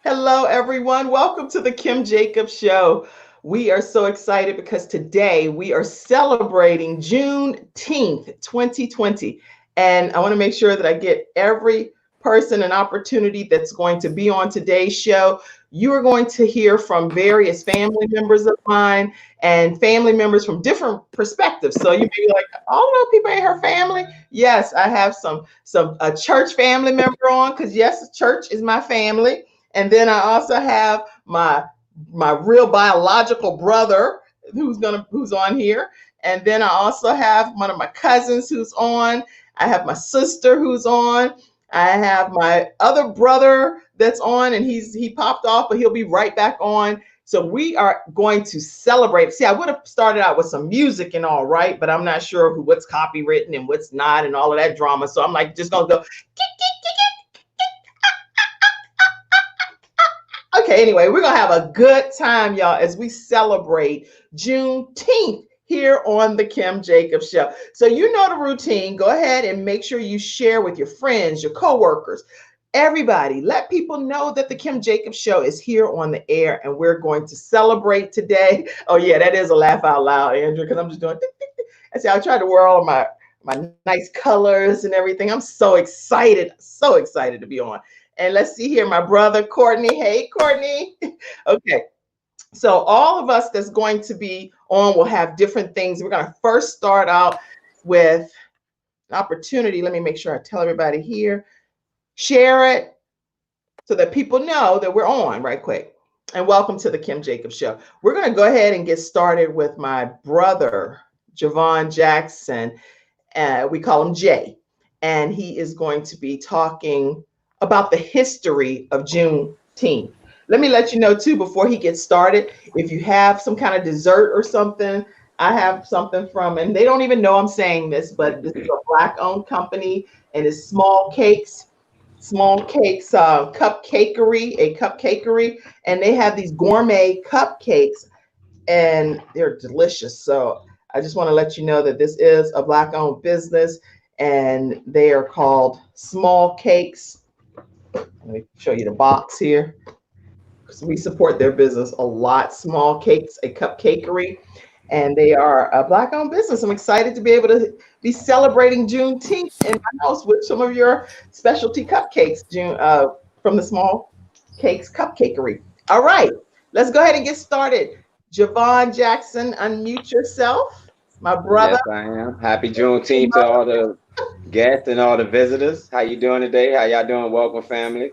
Hello, everyone. Welcome to the Kim Jacobs Show. We are so excited because today we are celebrating Juneteenth 2020. And I want to make sure that I get every person an opportunity that's going to be on today's show. You are going to hear from various family members of mine and family members from different perspectives. So you may be like, "Oh no, people ain't her family." Yes, I have some a church family member on because yes, church is my family. And then I also have my real biological brother who's on here. And then I also have one of my cousins who's on. I have my sister who's on. I have my other brother that's on, and he popped off, but he'll be right back on. So we are going to celebrate. See, I would have started out with some music and all right, but I'm not sure what's copywritten and what's not and all of that drama. So I'm like just gonna go. Okay, anyway, we're gonna have a good time, y'all, as we celebrate Juneteenth here on the Kim Jacobs Show. So you know the routine. Go ahead and make sure you share with your friends, your coworkers, everybody. Let people know that the Kim Jacobs Show is here on the air, and we're going to celebrate today. Oh yeah, that is a laugh out loud, Andrew, because I'm just doing. I see. I tried to wear all of my nice colors and everything. I'm so excited to be on. And let's see here, my brother Courtney. Hey, Courtney. Okay. So all of us that's going to be on will have different things. We're going to first start out with an opportunity. Let me make sure I tell everybody here. Share it so that people know that we're on right quick. And welcome to the Kim Jacobs Show. We're going to go ahead and get started with my brother, Javon Jackson. We call him Jay. And he is going to be talking about the history of Juneteenth. Let me let you know too, before he gets started, if you have some kind of dessert or something, I have something from, and they don't even know I'm saying this, but this is a Black-owned company, and it's Small Cakes cupcakery, and they have these gourmet cupcakes, and they're delicious. So I just want to let you know that this is a Black-owned business, and they are called Small Cakes. Let me show you the box here, because we support their business a lot. Small Cakes, a cupcakery, and they are a Black-owned business. I'm excited to be able to be celebrating Juneteenth in my house with some of your specialty cupcakes, from the Small Cakes Cupcakery. All right, let's go ahead and get started. Javon Jackson, unmute yourself, my brother. Yes, I am. Happy Juneteenth to all the guests and all the visitors. How you doing today? How y'all doing? Welcome, family.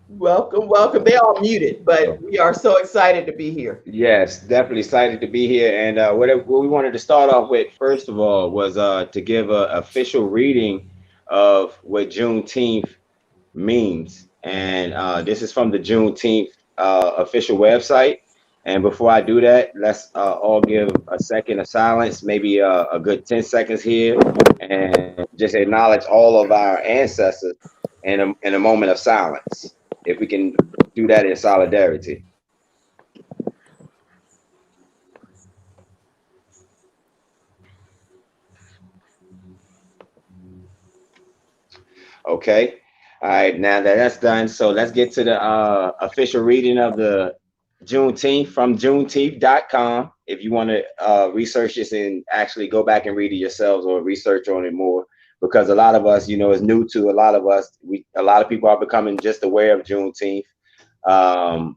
Welcome, welcome. They all muted, but So, we are so excited to be here. yes, definitely excited to be here. And what we wanted to start off with, first of all, was to give an official reading of what Juneteenth means. And this is from the Juneteenth official website. And before I do that, let's all give a second of silence, maybe a good 10 seconds here, and just acknowledge all of our ancestors in a moment of silence. If we can do that in solidarity. Okay. All right. Now that that's done, so let's get to the official reading of the Juneteenth from Juneteenth.com. If you want to research this and actually go back and read it yourselves or research on it more, because a lot of us, is new to a lot of us. A lot of people are becoming just aware of Juneteenth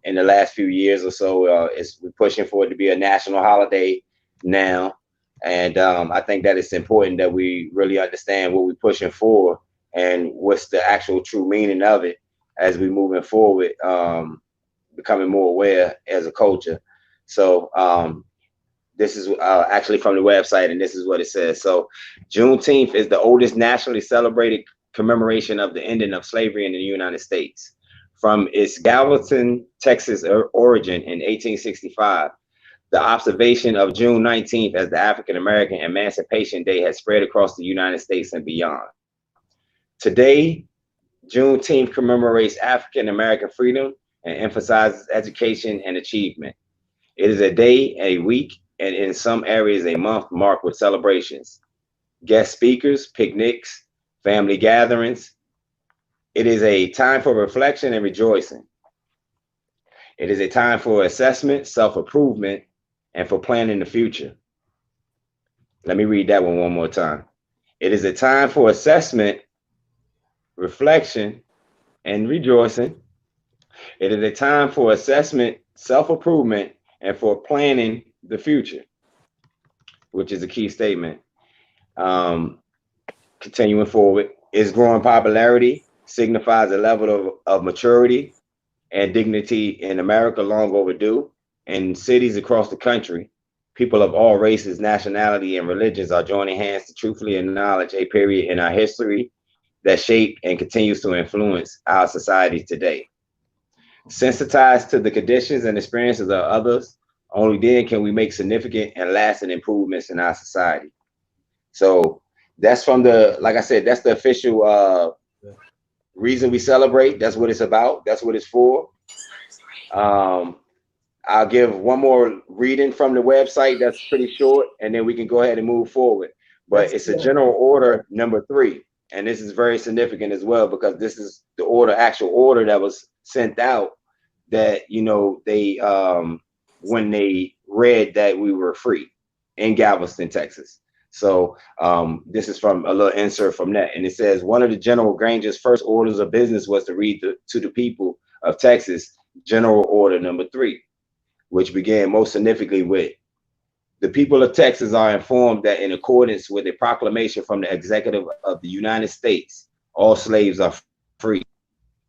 in the last few years or so. We're pushing for it to be a national holiday now, and I think that it's important that we really understand what we're pushing for and what's the actual true meaning of it as we moving forward, becoming more aware as a culture. So this is actually from the website, and this is what it says. So Juneteenth is the oldest nationally celebrated commemoration of the ending of slavery in the United States. From its Galveston, Texas origin in 1865, the observation of June 19th as the African American Emancipation Day has spread across the United States and beyond. Today, Juneteenth commemorates African American freedom and emphasizes education and achievement. It is a day, a week, and in some areas a month marked with celebrations, guest speakers, picnics, family gatherings, It is a time for reflection and rejoicing. It is a time for assessment, self-improvement, and for planning the future. Let me read that one more time. It is a time for assessment, reflection, and rejoicing. It is a time for assessment, self-improvement, and for planning the future, which is a key statement. Continuing forward, its growing popularity signifies a level of maturity and dignity in America long overdue. In cities across the country, people of all races, nationality, and religions are joining hands to truthfully acknowledge a period in our history that shaped and continues to influence our society today. Sensitized to the conditions and experiences of others, only then can we make significant and lasting improvements in our society. So that's from the, like I said, that's the official reason we celebrate. That's what it's about. That's what it's for. I'll give one more reading from the website that's pretty short, and then we can go ahead and move forward. But it's a general order number 3. And this is very significant as well, because this is the actual order that was sent out that, they, when they read that we were free in Galveston, Texas. So this is from a little insert from that. And it says, one of the General Granger's first orders of business was to read to the people of Texas General Order number 3, which began most significantly with, the people of Texas are informed that in accordance with a proclamation from the executive of the United States, all slaves are free.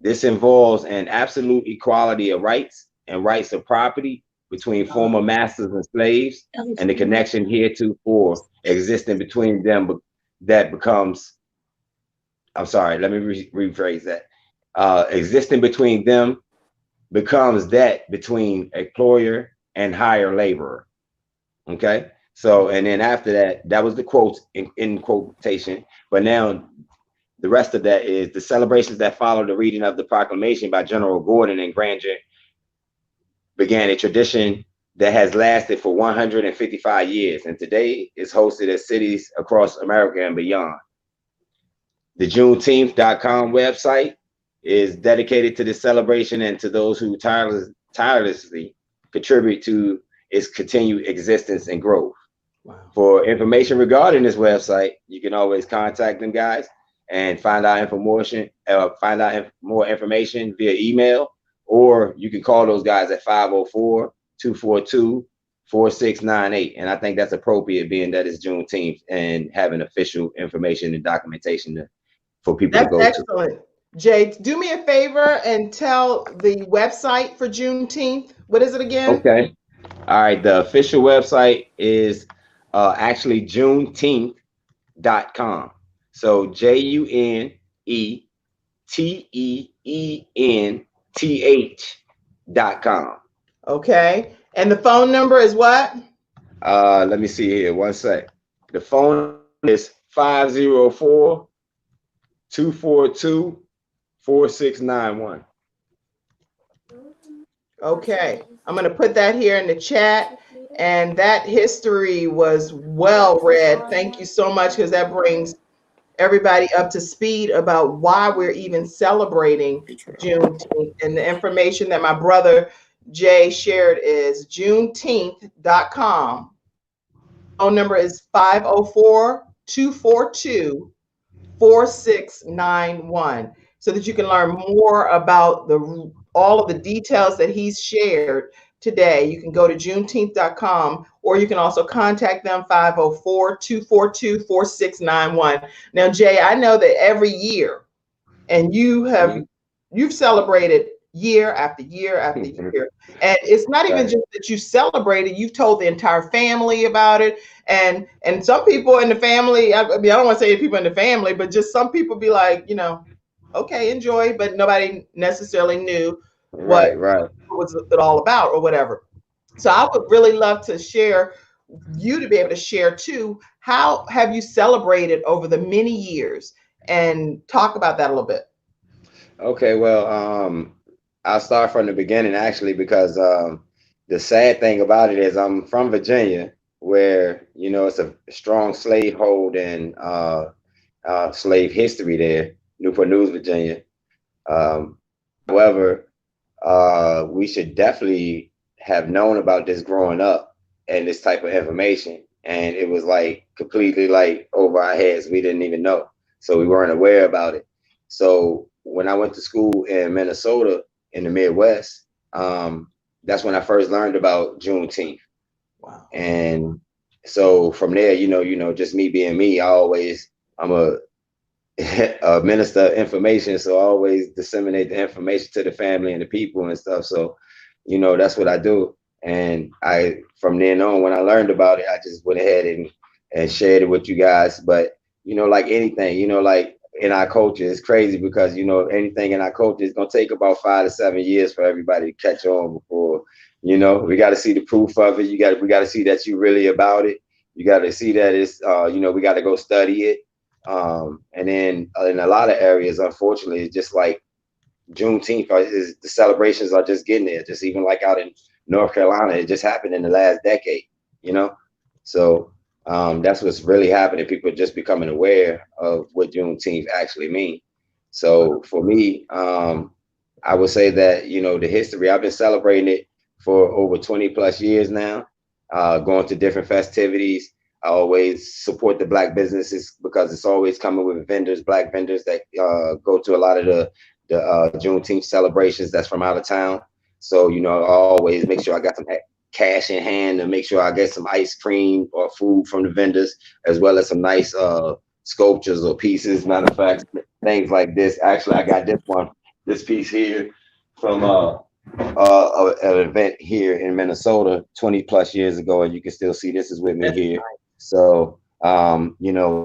This involves an absolute equality of rights and rights of property between former masters and slaves, and the connection heretofore existing between them that becomes, I'm sorry, let me rephrase that. Existing between them becomes that between employer and hire laborer. Okay. So, and then after that, that was the quotes in quotation. But now the rest of that is the celebrations that followed the reading of the proclamation by General Gordon and Granger began a tradition that has lasted for 155 years, and today is hosted at cities across America and beyond. The Juneteenth.com website is dedicated to this celebration and to those who tirelessly contribute to its continued existence and growth. Wow. For information regarding this website, you can always contact them guys and find out more information via email, or you can call those guys at 504-242-4698. And I think that's appropriate, being that it's Juneteenth and having official information and documentation for people to go to. That's excellent. Jay, do me a favor and tell the website for Juneteenth. What is it again? Okay. All right. The official website is actually Juneteenth.com. So JUNETEENTH.com. Okay. And the phone number is what? Let me see here. One sec. The phone is 504-242-4691. Okay. I'm going to put that here in the chat. And that history was well read. Thank you so much, because that brings everybody up to speed about why we're even celebrating Juneteenth. And the information that my brother Jay shared is Juneteenth.com. Phone number is 504-242-4691, so that you can learn more about all of the details that he's shared today. You can go to Juneteenth.com, or you can also contact them 504-242-4691. Now, Jay, I know that every year, and you've celebrated year after year after year, and it's not even just that you celebrated, you've told the entire family about it, and some people in the family, I mean, I don't want to say people in the family, but just some people be like, okay, enjoy, but nobody necessarily knew what was it all about or whatever. So I would really love to share, you to be able to share too, how have you celebrated over the many years, and talk about that a little bit. Okay, well, I'll start from the beginning, actually, because the sad thing about it is I'm from Virginia, where, it's a strong slavehold and slave history there, Newport News, Virginia. However, we should definitely have known about this growing up and this type of information. And it was like completely like over our heads. We didn't even know. So we weren't aware about it. So when I went to school in Minnesota in the Midwest, that's when I first learned about Juneteenth. Wow. And so from there, just me being me, I'm a minister of information, so I always disseminate the information to the family and the people and stuff. So, that's what I do. And I, from then on, when I learned about it, I just went ahead and shared it with you guys. But like anything, like in our culture, it's crazy because anything in our culture is gonna take about 5 to 7 years for everybody to catch on before. We got to see the proof of it. We got to see that you really about it. You got to see that it's we got to go study it. And then in a lot of areas, unfortunately, it's just like Juneteenth is the celebrations are just getting there. Just even like out in North Carolina, it just happened in the last decade, you know? So that's what's really happening. People are just becoming aware of what Juneteenth actually means. So for me, I would say that, the history, I've been celebrating it for over 20 plus years now, going to different festivities. I always support the Black businesses because it's always coming with vendors, Black vendors that go to a lot of the Juneteenth celebrations that's from out of town. So, I always make sure I got some cash in hand to make sure I get some ice cream or food from the vendors, as well as some nice sculptures or pieces. Matter of fact, things like this. Actually, I got this piece here from an event here in Minnesota 20 plus years ago, and you can still see this is with me here. So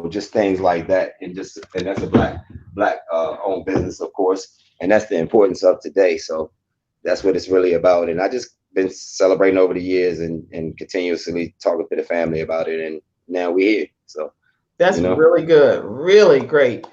just things like that, and that's a black owned business, of course, and that's the importance of today. So that's what it's really about. And I just been celebrating over the years and continuously talking to the family about it, and now we're here. So that's really good, really great.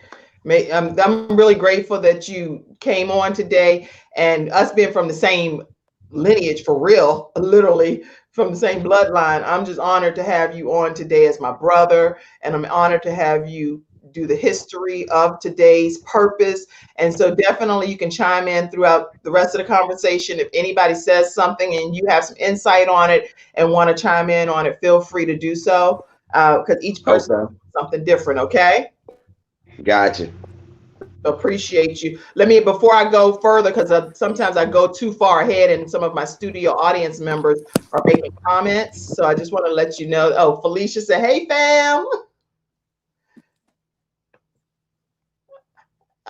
I'm really grateful that you came on today, and us being from the same lineage for real, literally from the same bloodline. I'm just honored to have you on today as my brother, and I'm honored to have you do the history of today's purpose. And so definitely you can chime in throughout the rest of the conversation. If anybody says something and you have some insight on it and want to chime in on it, feel free to do so, because each person has something different. Okay. Gotcha. Appreciate you. Let me, before I go further, because sometimes I go too far ahead and some of my studio audience members are making comments. So I just want to let you know. Oh, Felicia said, hey, fam.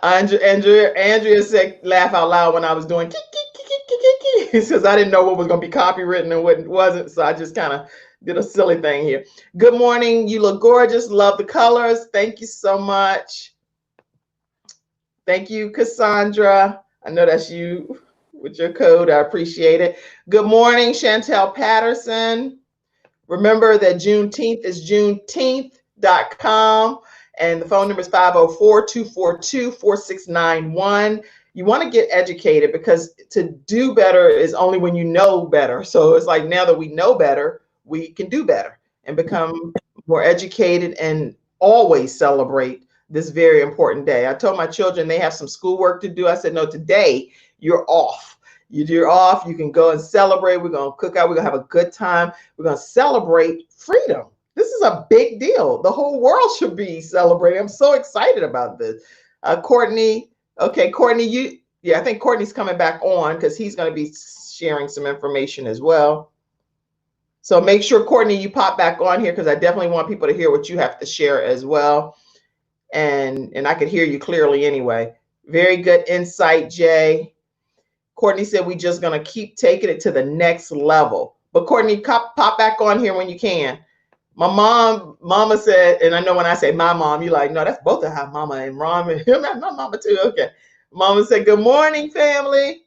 Andrea said, laugh out loud when I was doing because I didn't know what was going to be copywritten and what wasn't. So I just kind of did a silly thing here. Good morning. You look gorgeous. Love the colors. Thank you so much. Thank you, Cassandra. I know that's you with your code. I appreciate it. Good morning, Chantel Patterson. Remember that Juneteenth is Juneteenth.com, and the phone number is 504-242-4691. You want to get educated, because to do better is only when you know better. So it's like, now that we know better, we can do better and become more educated and always celebrate this very important day. I told my children they have some schoolwork to do. I said, no, today you're off. You're off. You can go and celebrate. We're going to cook out. We're going to have a good time. We're going to celebrate freedom. This is a big deal. The whole world should be celebrating. I'm so excited about this. Courtney. Okay, Courtney, I think Courtney's coming back on because he's going to be sharing some information as well. So make sure, Courtney, you pop back on here, because I definitely want people to hear what you have to share as well. And I could hear you clearly anyway. Very good insight, Jay. Courtney said we're just going to keep taking it to the next level. But Courtney, pop back on here when you can. My mama said, and I know when I say my mom, you're like, no, that's both of our mama and Ron and him. That's my mama too. Okay. Mama said, good morning, family.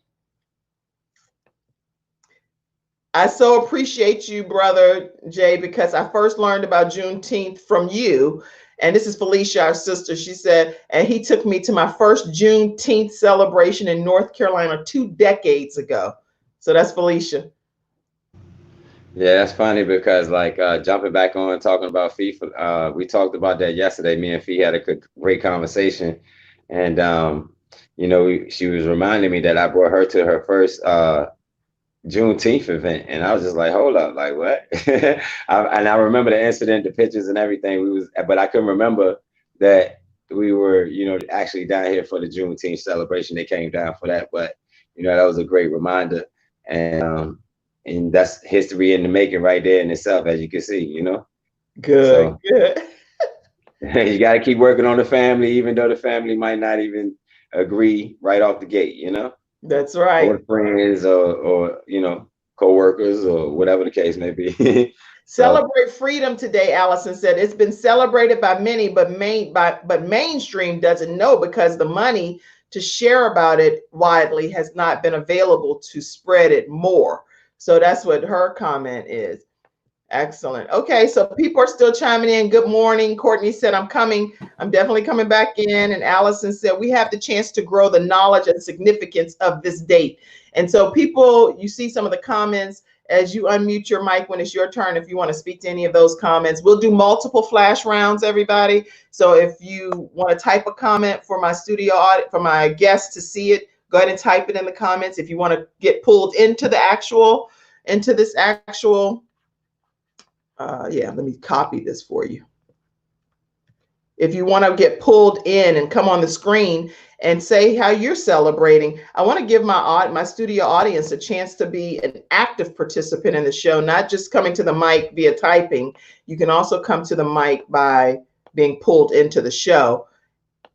I so appreciate you, brother Jay, because I first learned about Juneteenth from you. And this is Felicia, our sister. She said, and he took me to my first Juneteenth celebration in North Carolina 2 decades ago. So that's Felicia. Yeah, that's funny because like jumping back on talking about FIFA, we talked about that yesterday. Me and Fee had a great conversation, and she was reminding me that I brought her to her first Juneteenth event, and I was just like, hold up, like what? And I remember the incident, the pictures, and everything. But I couldn't remember that we were, actually down here for the Juneteenth celebration. They came down for that, but that was a great reminder, and that's history in the making right there in itself, as you can see. Good, So good. you got to keep working on the family, even though the family might not even agree right off the gate. That's right. Or friends or co-workers or whatever the case may be. So Celebrate freedom today, Allison said. It's been celebrated by many, but mainstream doesn't know because the money to share about it widely has not been available to spread it more. So that's what her comment is. Excellent. Okay, so people are still chiming in. Good morning. Courtney said, I'm coming. I'm definitely coming back in. And Allison said, we have the chance to grow the knowledge and significance of this date. And so people, you see some of the comments as you unmute your mic when it's your turn. If you want to speak to any of those comments, we'll do multiple flash rounds, everybody. So if you want to type a comment for my studio audit, for my guests to see it, go ahead and type it in the comments. If you want to get pulled into this actual, let me copy this for you. If you want to get pulled in and come on the screen and say how you're celebrating, I want to give my studio audience a chance to be an active participant in the show, not just coming to the mic via typing. You can also come to the mic by being pulled into the show.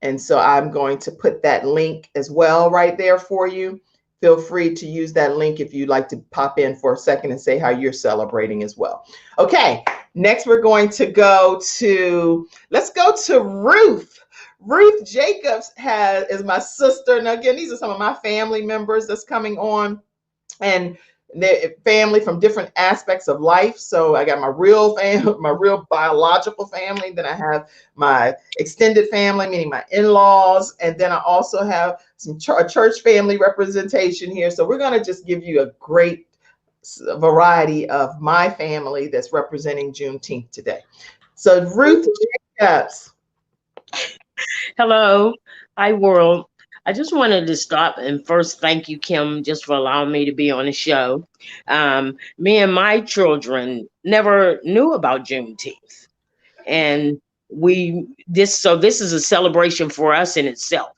And so I'm going to put that link as well right there for you. Feel free to use that link if you'd like to pop in for a second and say how you're celebrating as well. Okay, next we're going to let's go to Ruth. Ruth Jacobs is my sister. Now again, these are some of my family members that's coming on, and they're family from different aspects of life. So I got my real family, my real biological family. Then I have my extended family, meaning my in-laws. And then I also have some church family representation here. So we're going to just give you a great variety of my family that's representing Juneteenth today. So Ruth Jacobs. Hello. Hi, world. I just wanted to stop and first thank you, Kim, just for allowing me to be on the show. Me and my children never knew about Juneteenth, and this is a celebration for us in itself.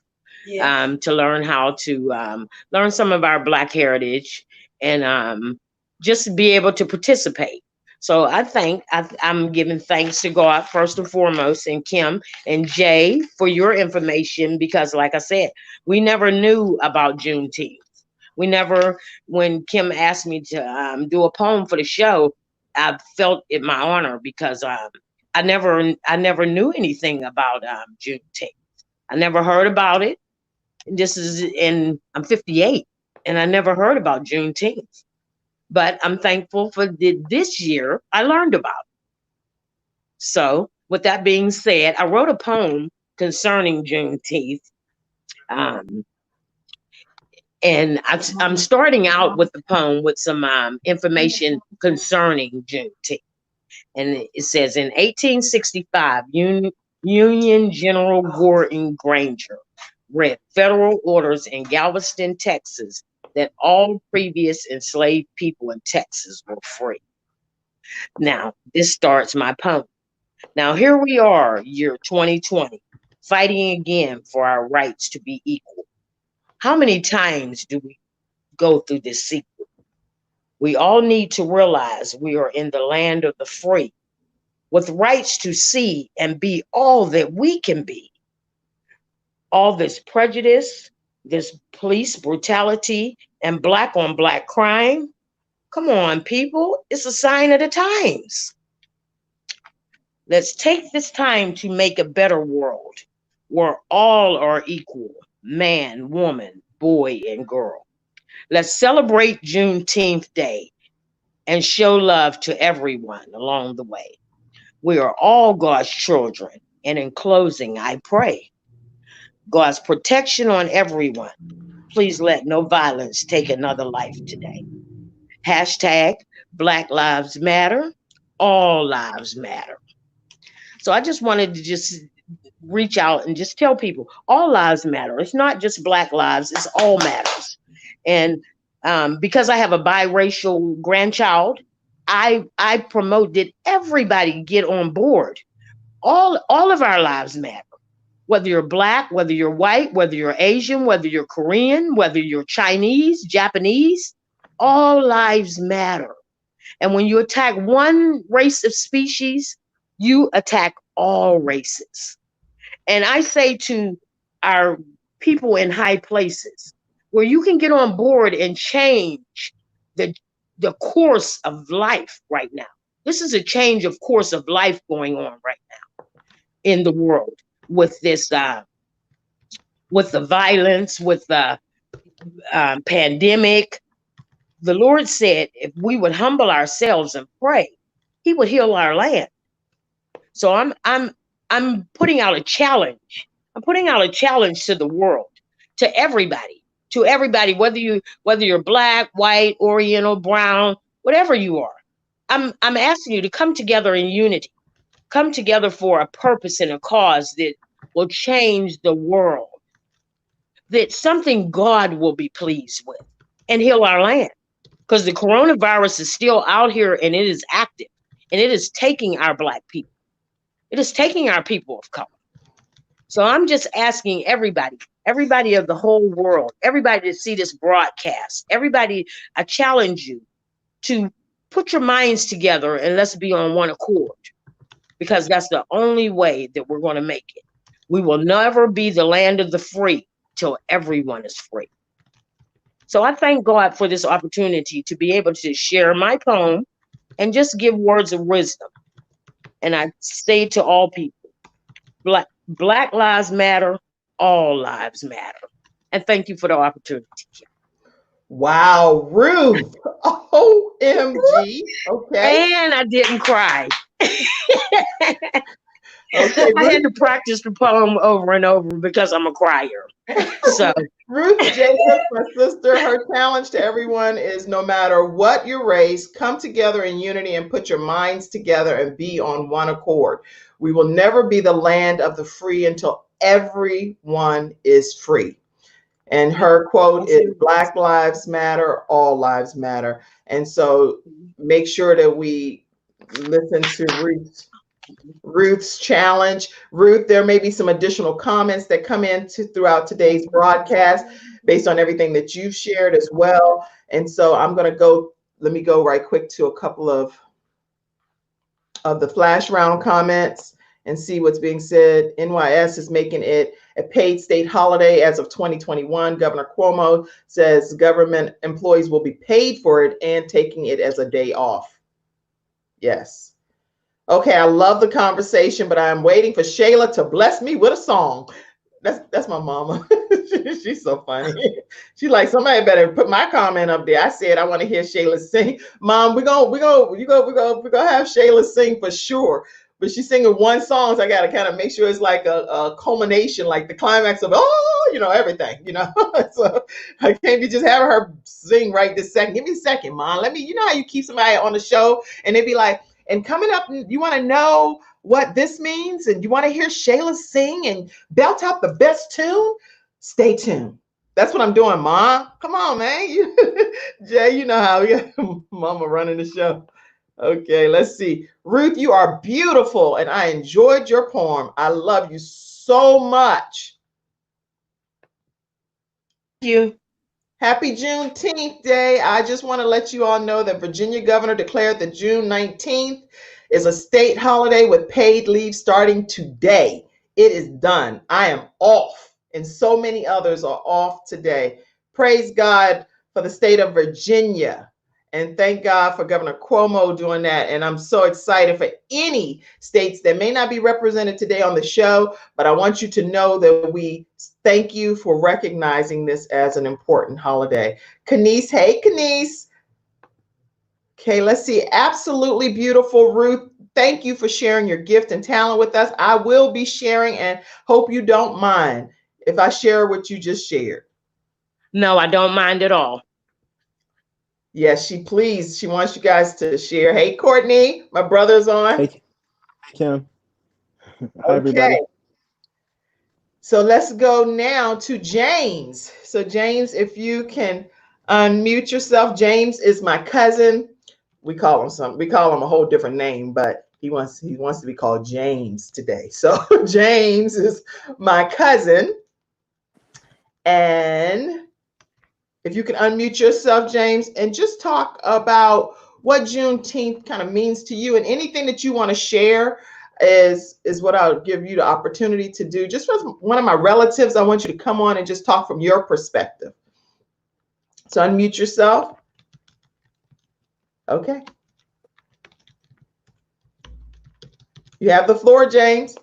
Yes. To learn how to learn some of our Black heritage and just be able to participate. So I'm giving thanks to God first and foremost, and Kim and Jay for your information, because like I said, we never knew about Juneteenth. When Kim asked me to do a poem for the show, I felt it my honor because I never knew anything about Juneteenth. I never heard about it. I'm 58 and I never heard about Juneteenth. But I'm thankful for this year I learned about it. So with that being said, I wrote a poem concerning Juneteenth. And I'm starting out with the poem with some information concerning Juneteenth. And it says, in 1865, Union General Gordon Granger read federal orders in Galveston, Texas, that all previous enslaved people in Texas were free. Now, this starts my poem. Now, here we are, year 2020, fighting again for our rights to be equal. How many times do we go through this sequel? We all need to realize we are in the land of the free, with rights to see and be all that we can be. All this prejudice, this police brutality, and Black on Black crime. Come on, people, it's a sign of the times. Let's take this time to make a better world where all are equal, man, woman, boy, and girl. Let's celebrate Juneteenth Day and show love to everyone along the way. We are all God's children, and in closing, I pray God's protection on everyone. Please let no violence take another life today. Hashtag Black Lives Matter. All lives matter. So I just wanted to just reach out and just tell people all lives matter. It's not just Black lives, it's all matters. And because I have a biracial grandchild, I promote that everybody get on board. All of our lives matter. Whether you're Black, whether you're white, whether you're Asian, whether you're Korean, whether you're Chinese, Japanese, all lives matter. And when you attack one race of species, you attack all races. And I say to our people in high places, where you can get on board and change the the course of life right now. This is a change of course of life going on right now in the world with this, with the violence, with the pandemic. The Lord said if we would humble ourselves and pray, He would heal our land. So I'm putting out a challenge. I'm putting out a challenge to the world, to everybody, whether you're Black, white, Oriental, brown, whatever you are. I'm asking you to come together in unity, come together for a purpose and a cause that will change the world, that something God will be pleased with and heal our land. Because the coronavirus is still out here and it is active and it is taking our Black people. It is taking our people of color. So I'm just asking everybody of the whole world, everybody to see this broadcast, everybody, I challenge you to put your minds together and let's be on one accord, because that's the only way that we're going to make it. We will never be the land of the free till everyone is free. So I thank God for this opportunity to be able to share my poem and just give words of wisdom. And I say to all people, Black lives matter, all lives matter. And thank you for the opportunity. Wow, Ruth. OMG. Okay. And I didn't cry. Okay, I had to practice the poem over and over because I'm a crier. So Ruth Jacobs, my sister, her challenge to everyone is no matter what your race, come together in unity and put your minds together and be on one accord. We will never be the land of the free until everyone is free. And her quote is Black lives matter, all lives matter. And so make sure that we listen to Ruth's challenge. Ruth, there may be some additional comments that come in throughout today's broadcast based on everything that you've shared as well. And so let me go right quick to a couple of the flash round comments and see what's being said. NYS is making it a paid state holiday as of 2021. Governor Cuomo says government employees will be paid for it and taking it as a day off. Yes. Okay, I love the conversation, but I'm waiting for Shayla to bless me with a song. That's my mama. She's so funny. She's like, somebody better put my comment up there. I said I want to hear Shayla sing. Mom, we're gonna have Shayla sing for sure. But she's singing one song, so I gotta kind of make sure it's like a culmination, like the climax of everything, So I can't be just having her sing right this second. Give me a second, Mom. You know how you keep somebody on the show and they be like, and coming up, you want to know what this means and you want to hear Shayla sing and belt out the best tune? Stay tuned. That's what I'm doing, Mom. Come on, man. Jay, you know how we got Mama running the show. Okay, let's see. Ruth, you are beautiful and I enjoyed your poem. I love you so much. Thank you. Happy Juneteenth Day. I just want to let you all know that Virginia governor declared that June 19th is a state holiday with paid leave starting today. It is done. I am off, and so many others are off today. Praise God for the state of Virginia. And thank God for Governor Cuomo doing that. And I'm so excited for any states that may not be represented today on the show, but I want you to know that we thank you for recognizing this as an important holiday. Kenise, hey, Kenise. Okay, let's see. Absolutely beautiful, Ruth. Thank you for sharing your gift and talent with us. I will be sharing and hope you don't mind if I share what you just shared. No, I don't mind at all. Yes, she wants you guys to share. Hey, Courtney, my brother's on. Hey, Kim. Hi, everybody. So let's go now to James. So James, if you can unmute yourself. James is my cousin. We call him a whole different name, but he wants to be called James today. So James is my cousin. And if you can unmute yourself, James, and just talk about what Juneteenth kind of means to you, and anything that you want to share is what I'll give you the opportunity to do. Just with one of my relatives, I want you to come on and just talk from your perspective. So unmute yourself. Okay. You have the floor, James.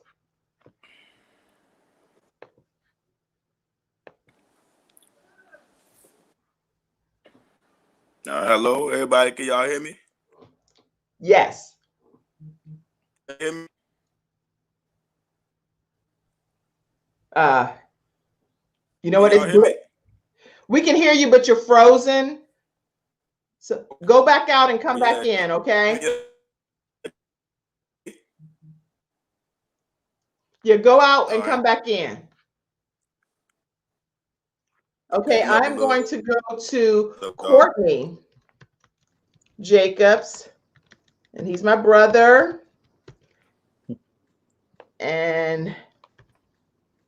Hello, everybody. Can y'all hear me? Yes. Hear me? You know what? We can hear you, but you're frozen. So go back out and come back in, okay? Yeah, go out and come back in. Okay, I'm going to go to Courtney Jacobs, and he's my brother. And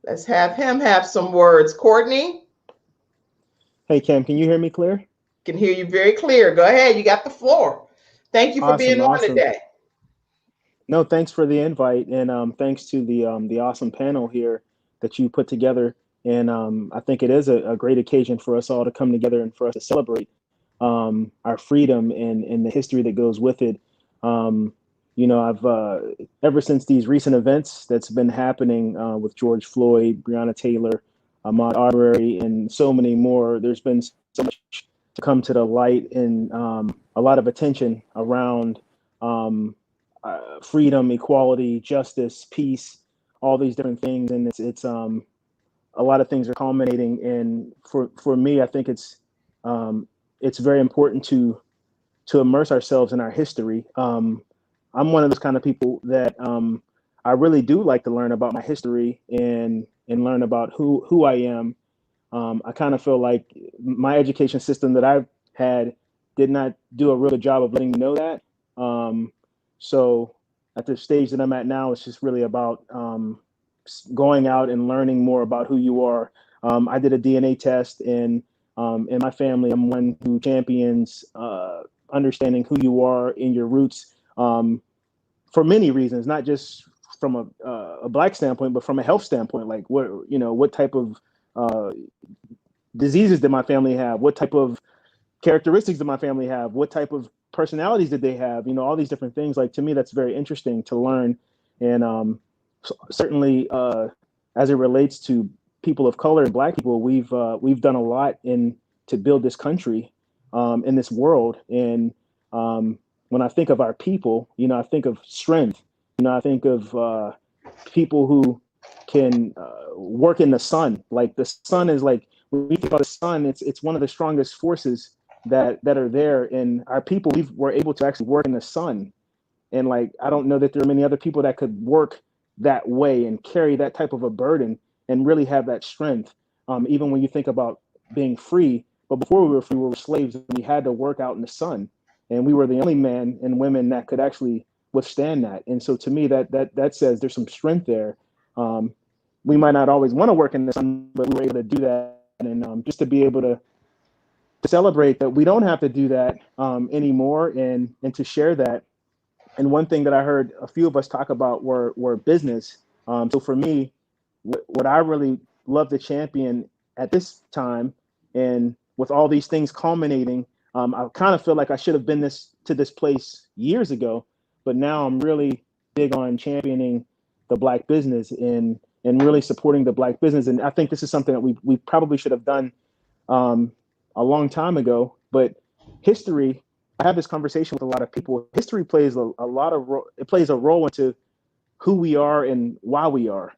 let's have him have some words. Courtney? Hey, Cam, can you hear me clear? Can hear you very clear. Go ahead. You got the floor. Thank you for being on today. No, thanks for the invite, and thanks to the awesome panel here that you put together. And I think it is a great occasion for us all to come together and for us to celebrate our freedom and the history that goes with it. You know, I've ever since these recent events that's been happening with George Floyd, Breonna Taylor, Ahmaud Arbery, and so many more, there's been so much to come to the light, and a lot of attention around freedom, equality, justice, peace, all these different things. And it's a lot of things are culminating. And for me, I think it's very important to immerse ourselves in our history. I'm one of those kind of people that I really do like to learn about my history and learn about who I am. I kind of feel like my education system that I've had did not do a really good job of letting me know that. So at the stage that I'm at now, it's just really about going out and learning more about who you are. I did a DNA test, and in my family, I'm one who champions understanding who you are in your roots for many reasons, not just from a Black standpoint, but from a health standpoint. Like what type of diseases did my family have? What type of characteristics did my family have? What type of personalities did they have? All these different things. Like, to me, that's very interesting to learn. And certainly as it relates to people of color and Black people, we've done a lot to build this country in this world. And when I think of our people, I think of strength. I think of people who can work in the sun. Like, the sun is like, when we think about the sun, it's one of the strongest forces that are there. And our people, we're able to actually work in the sun. And like, I don't know that there are many other people that could work that way and carry that type of a burden and really have that strength. Even when you think about being free, but before we were free, we were slaves, and we had to work out in the sun. And we were the only men and women that could actually withstand that. And so to me, that says there's some strength there. We might not always want to work in the sun, but we were able to do that. And just to be able to celebrate that we don't have to do that anymore, and to share that. And one thing that I heard a few of us talk about were business. So for me, what I really love to champion at this time, and with all these things culminating, I kind of feel like I should have been to this place years ago, but now I'm really big on championing the Black business and really supporting the Black business. And I think this is something that we probably should have done a long time ago. But history, I have this conversation with a lot of people. History plays it plays a role into who we are and why we are.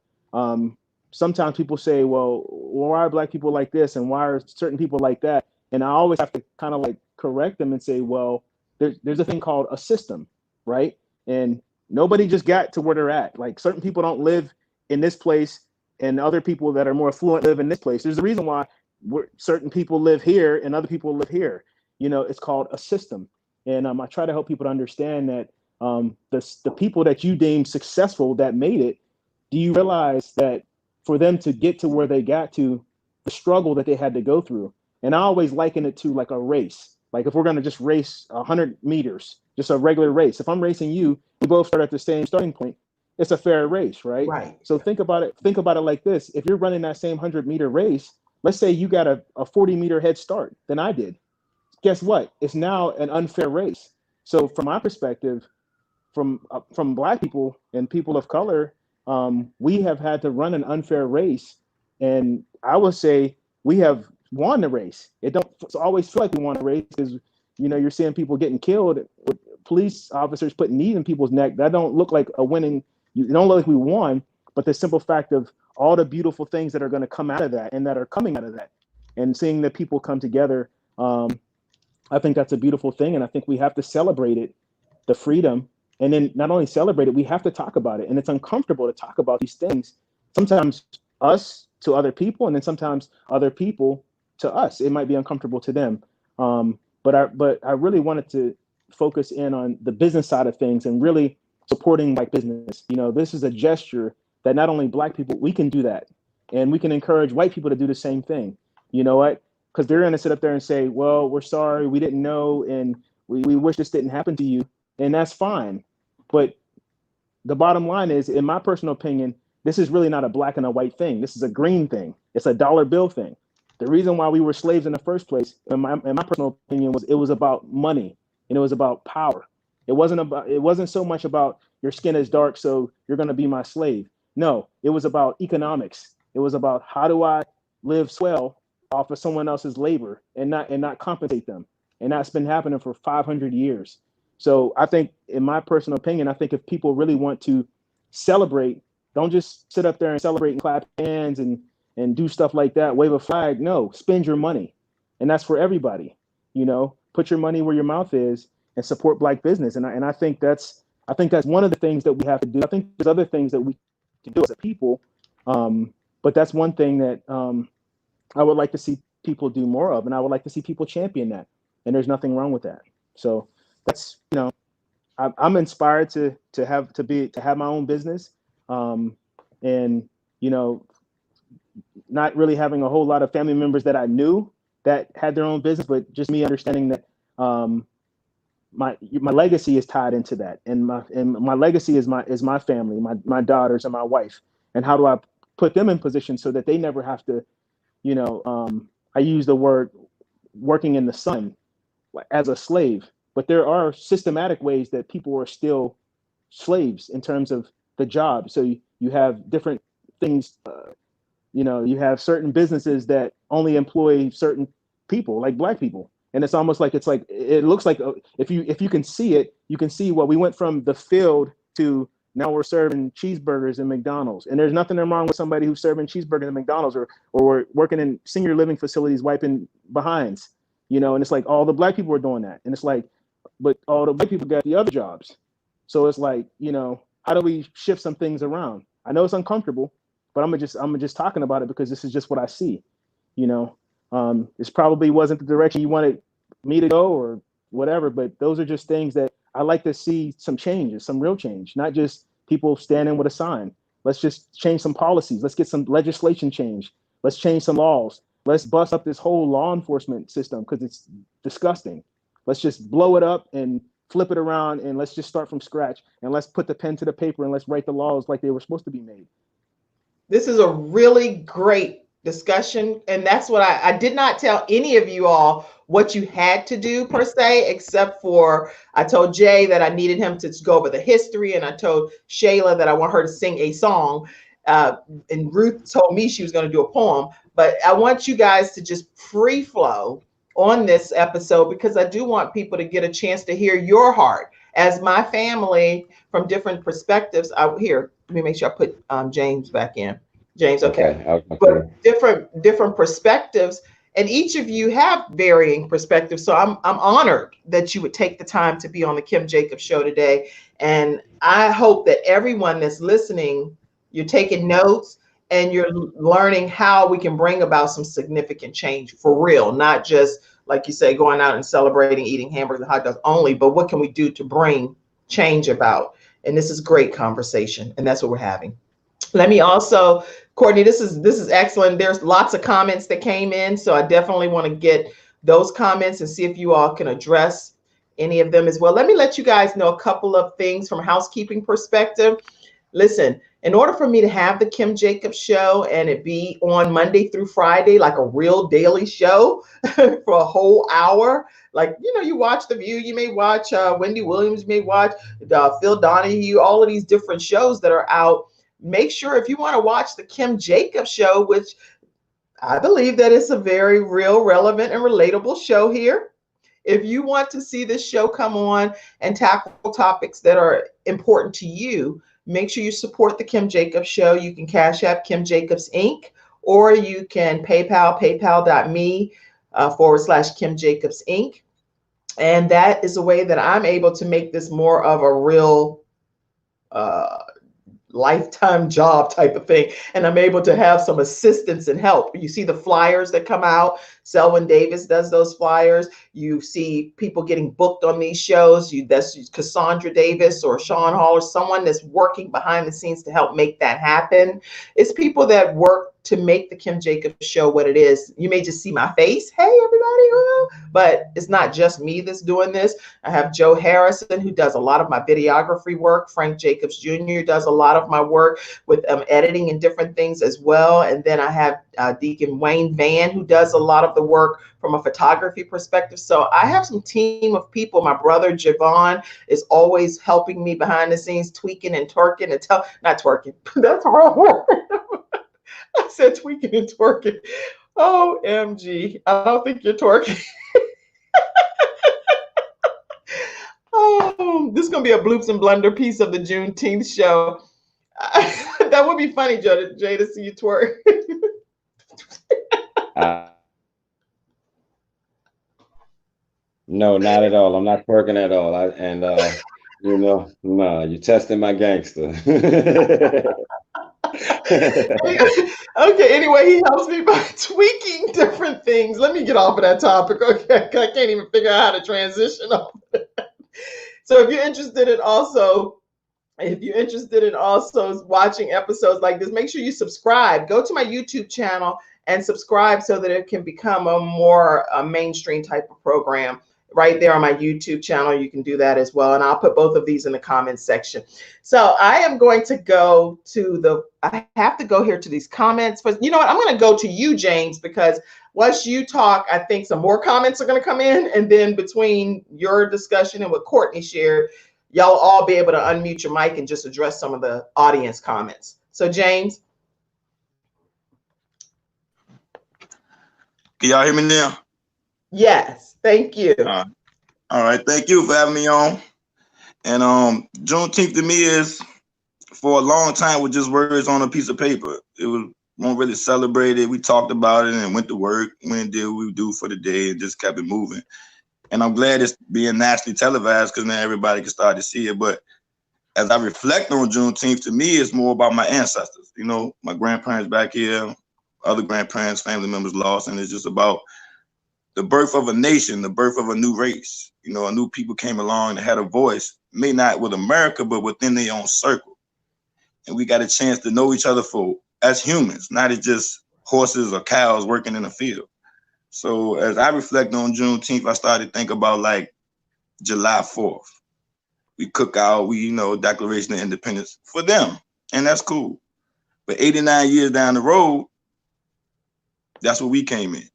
Sometimes people say, well, why are Black people like this, and why are certain people like that? And I always have to kind of like correct them and say, well, there's a thing called a system, right? And nobody just got to where they're at. Like, certain people don't live in this place and other people that are more affluent live in this place. There's a reason why certain people live here and other people live here. You know, it's called a system. And I try to help people to understand that the people that you deem successful that made it, do you realize that for them to get to where they got to, the struggle that they had to go through? And I always liken it to like a race. Like if we're going to just race 100 meters, just a regular race. If I'm racing you, we both start at the same starting point. It's a fair race, right? Right. So think about it. Think about it like this. If you're running that same 100-meter race, let's say you got a 40-meter head start than I did. Guess what? It's now an unfair race. So from my perspective, from Black people and people of color, we have had to run an unfair race. And I would say we have won the race. It don't always feel like we won a race because, you know, you're seeing people getting killed with police officers putting knees in people's neck. That don't look like a winning. It don't look like we won, but the simple fact of all the beautiful things that are going to come out of that and that are coming out of that, and seeing that people come together, I think that's a beautiful thing. And I think we have to celebrate it, the freedom, and then not only celebrate it, we have to talk about it. And it's uncomfortable to talk about these things. Sometimes us to other people, and then sometimes other people to us. It might be uncomfortable to them. But I really wanted to focus in on the business side of things and really supporting Black business. You know, this is a gesture that not only Black people, we can do that. And we can encourage white people to do the same thing. You know what? Because they're going to sit up there and say, well, we're sorry, we didn't know, and we wish this didn't happen to you. And that's fine. But the bottom line is, in my personal opinion, this is really not a black and a white thing. This is a green thing. It's a dollar bill thing. The reason why we were slaves in the first place, in my personal opinion, was it was about money and it was about power. It wasn't so much about your skin is dark, so you're going to be my slave. No, it was about economics. It was about how do I live swell off of someone else's labor and not compensate them. And that's been happening for 500 years. So I think, in my personal opinion, I think if people really want to celebrate, don't just sit up there and celebrate and clap hands and do stuff like that, wave a flag. No, spend your money. And that's for everybody. You know, put your money where your mouth is and support Black business. And I think that's one of the things that we have to do. I think there's other things that we can do as a people. But that's one thing that I would like to see people do more of. And I would like to see people champion that. And there's nothing wrong with that. So that's, you know, I'm inspired to have my own business. And, you know, not really having a whole lot of family members that I knew that had their own business, but just me understanding that my legacy is tied into that, and my legacy is my family, my daughters and my wife, and how do I put them in position so that they never have to, you know, I use the word working in the sun as a slave, but there are systematic ways that people are still slaves in terms of the job. So you have different things. You know, you have certain businesses that only employ certain people, like Black people. And it's almost like, it looks like, if you can see it, you can see what we went from the field to now we're serving cheeseburgers in McDonald's. And there's nothing wrong with somebody who's serving cheeseburgers in McDonald's or working in senior living facilities, wiping behinds, you know, and it's like all the Black people are doing that. And it's like, but all the Black people got the other jobs. So it's like, you know, how do we shift some things around? I know it's uncomfortable, but I'm just talking about it because this is just what I see, you know. This probably wasn't the direction you wanted me to go or whatever, but those are just things that I like to see some changes, some real change, not just people standing with a sign. Let's just change some policies. Let's get some legislation change. Let's change some laws. Let's bust up this whole law enforcement system because it's disgusting. Let's just blow it up and flip it around, and let's just start from scratch, and let's put the pen to the paper and let's write the laws like they were supposed to be made. This is a really great discussion. And that's what I did not tell any of you all what you had to do per se, except for I told Jay that I needed him to go over the history. And I told Shayla that I want her to sing a song. And Ruth told me she was going to do a poem. But I want you guys to just free flow on this episode, because I do want people to get a chance to hear your heart as my family from different perspectives. Let me make sure I put James back in. James, okay. But different perspectives, and each of you have varying perspectives. So I'm honored that you would take the time to be on the Kim Jacobs Show today. And I hope that everyone that's listening, you're taking notes and you're learning how we can bring about some significant change for real, not just like you say, going out and celebrating, eating hamburgers and hot dogs only, but what can we do to bring change about? And this is great conversation, and that's what we're having. Let me also, Courtney, this is excellent. There's lots of comments that came in, so I definitely want to get those comments and see if you all can address any of them as well. Let me let you guys know a couple of things from a housekeeping perspective. Listen, in order for me to have the Kim Jacobs show and it be on Monday through Friday, like a real daily show for a whole hour, like, you know, you watch The View, you may watch Wendy Williams, you may watch Phil Donahue, all of these different shows that are out. Make sure if you want to watch the Kim Jacobs show, which I believe that it's a very real, relevant, and relatable show here. If you want to see this show come on and tackle topics that are important to you, make sure you support the Kim Jacobs show. You can Cash App Kim Jacobs Inc., or you can PayPal, paypal.me / Kim Jacobs Inc. And that is a way that I'm able to make this more of a real lifetime job type of thing, and I'm able to have some assistance and help. You see the flyers that come out. Selwyn Davis does those flyers. You see people getting booked on these shows. That's Cassandra Davis or Sean Hall or someone that's working behind the scenes to help make that happen. It's people that work to make the Kim Jacobs show what it is. You may just see my face, hey everybody, but it's not just me that's doing this. I have Joe Harrison, who does a lot of my videography work. Frank Jacobs Jr. does a lot of my work with editing and different things as well. And then I have Deacon Wayne Van, who does a lot of the work from a photography perspective. So I have some team of people. My brother Javon is always helping me behind the scenes, tweaking and twerking and not twerking. That's the wrong word. I said tweaking and twerking. OMG. I don't think you're twerking. Oh, this is going to be a bloops and blunder piece of the Juneteenth show. That would be funny, Jay, to see you twerk. No, not at all. I'm not twerking at all. You know, no, you're testing my gangster. Okay, anyway, he helps me by tweaking different things. Let me get off of that topic. Okay, I can't even figure out how to transition off of that. So if you're interested in also watching episodes like this, make sure you subscribe. Go to my YouTube channel and subscribe so that it can become a more mainstream type of program. Right there on my YouTube channel, you can do that as well. And I'll put both of these in the comments section. So I am going to go to I have to go here to these comments. But you know what? I'm going to go to you, James, because once you talk, I think some more comments are going to come in. And then between your discussion and what Courtney shared, y'all all be able to unmute your mic and just address some of the audience comments. So James. Can y'all hear me now? Yes, thank you. All right, thank you for having me on. And Juneteenth to me is, for a long time, was just words on a piece of paper. It was won't really celebrate it. We talked about it and went to work, went and did what we do for the day, and just kept it moving. And I'm glad it's being nationally televised because now everybody can start to see it. But as I reflect on Juneteenth, to me, it's more about my ancestors. You know, my grandparents back here, other grandparents, family members lost, and it's just about the birth of a nation, the birth of a new race. You know, a new people came along that had a voice, may not with America, but within their own circle. And we got a chance to know each other as humans, not as just horses or cows working in a field. So as I reflect on Juneteenth, I started to think about like July 4th. We cook out, Declaration of Independence for them, and that's cool. But 89 years down the road, that's where we came in.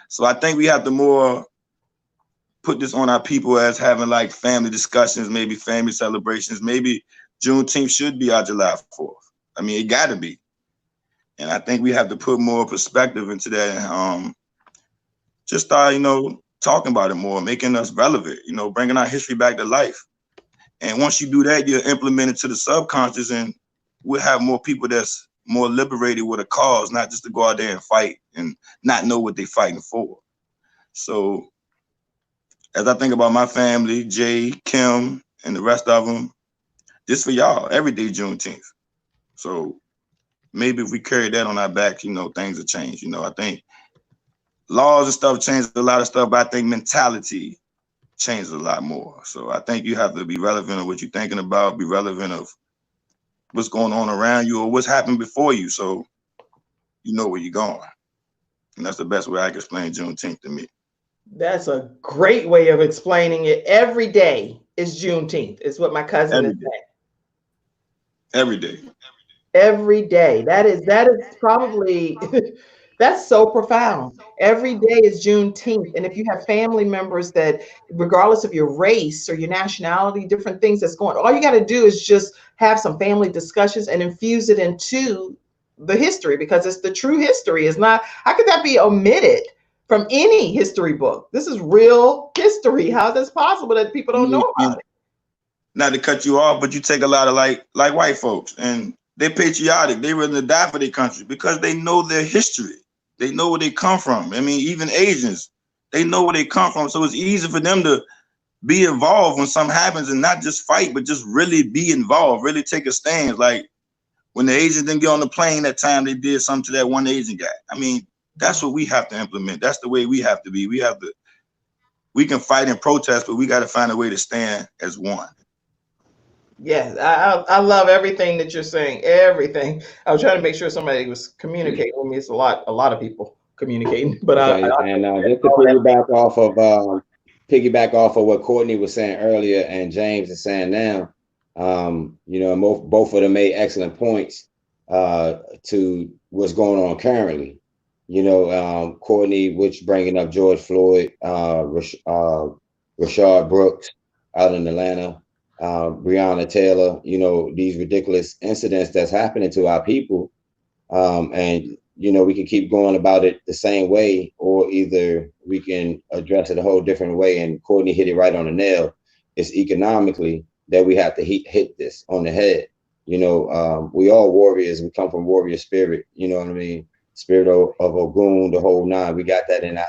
So I think we have to more put this on our people as having like family discussions, maybe family celebrations. Maybe Juneteenth should be our July 4th. I mean, it got to be. And I think we have to put more perspective into that and just start, talking about it more, making us relevant, bringing our history back to life. And once you do that, you'll implement it to the subconscious, and we'll have more people that's more liberated with a cause, not just to go out there and fight and not know what they're fighting for. So as I think about my family, Jay, Kim, and the rest of them, this for y'all, every day Juneteenth. So maybe if we carry that on our backs, you know, things will change. You know, I think laws and stuff change a lot of stuff, but I think mentality changes a lot more. So I think you have to be relevant of what you're thinking about, be relevant of what's going on around you or what's happened before you, so you know where you're going. And that's the best way I can explain Juneteenth to me. That's a great way of explaining it. Every day is Juneteenth, is what my cousin is saying. Every day. Every day. That is probably that's so profound. Every day is Juneteenth. And if you have family members that, regardless of your race or your nationality, different things that's going on, all you got to do is just have some family discussions and infuse it into the history, because it's the true history. It's not, how could that be omitted from any history book? This is real history. How is this possible that people don't know about it? Not to cut you off, but you take a lot of like white folks, and they're patriotic. They're willing to die for their country because they know their history. They know where they come from. I mean, even Asians, they know where they come from. So it's easy for them to be involved when something happens and not just fight, but just really be involved, really take a stand. Like when the Asians didn't get on the plane that time, they did something to that one Asian guy. I mean, that's what we have to implement. That's the way we have to be. We can fight and protest, but we got to find a way to stand as one. Yes, I love everything that you're saying. Everything. I was trying to make sure somebody was communicating with me. It's a lot of people communicating. But okay, just to piggyback off of what Courtney was saying earlier and James is saying now, you know, both of them made excellent points to what's going on currently. You know, Courtney, which bringing up George Floyd, Rashard Brooks out in Atlanta. Breonna Taylor, you know, these ridiculous incidents that's happening to our people. And, you know, we can keep going about it the same way, or either we can address it a whole different way. And Courtney hit it right on the nail. It's economically that we have to hit this on the head. You know, we all warriors. We come from warrior spirit. You know what I mean? Spirit of Ogun, the whole nine. We got that in our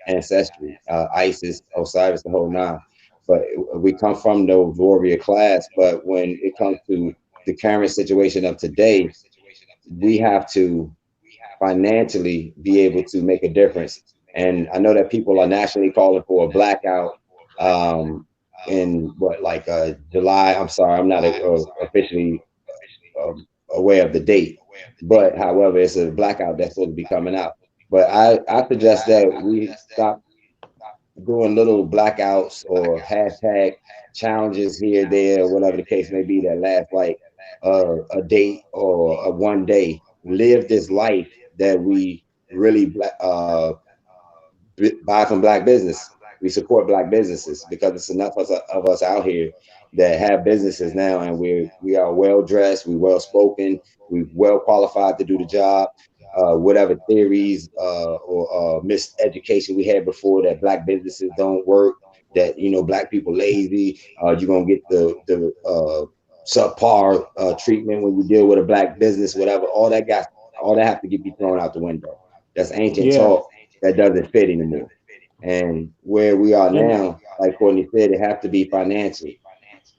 ancestry. Isis, Osiris, the whole nine. But we come from the warrior class. But when it comes to the current situation of today, we have to financially be able to make a difference. And I know that people are nationally calling for a blackout in July. I'm sorry, I'm not officially aware of the date. But however, it's a blackout that's supposed to be coming out. But I suggest that we stop doing little blackouts or hashtag challenges here, there, whatever the case may be, that last like a day or a one day. Live this life that we really buy from black business. We support black businesses because it's enough of us out here that have businesses now, and we are well dressed, we well spoken, we well qualified to do the job. Whatever theories or miseducation we had before that black businesses don't work, that, you know, black people lazy, you're gonna get the subpar treatment when you deal with a black business, whatever. All that have to be thrown out the window. That's ancient talk that doesn't fit anymore. And where we are now, like Courtney said, it have to be financial,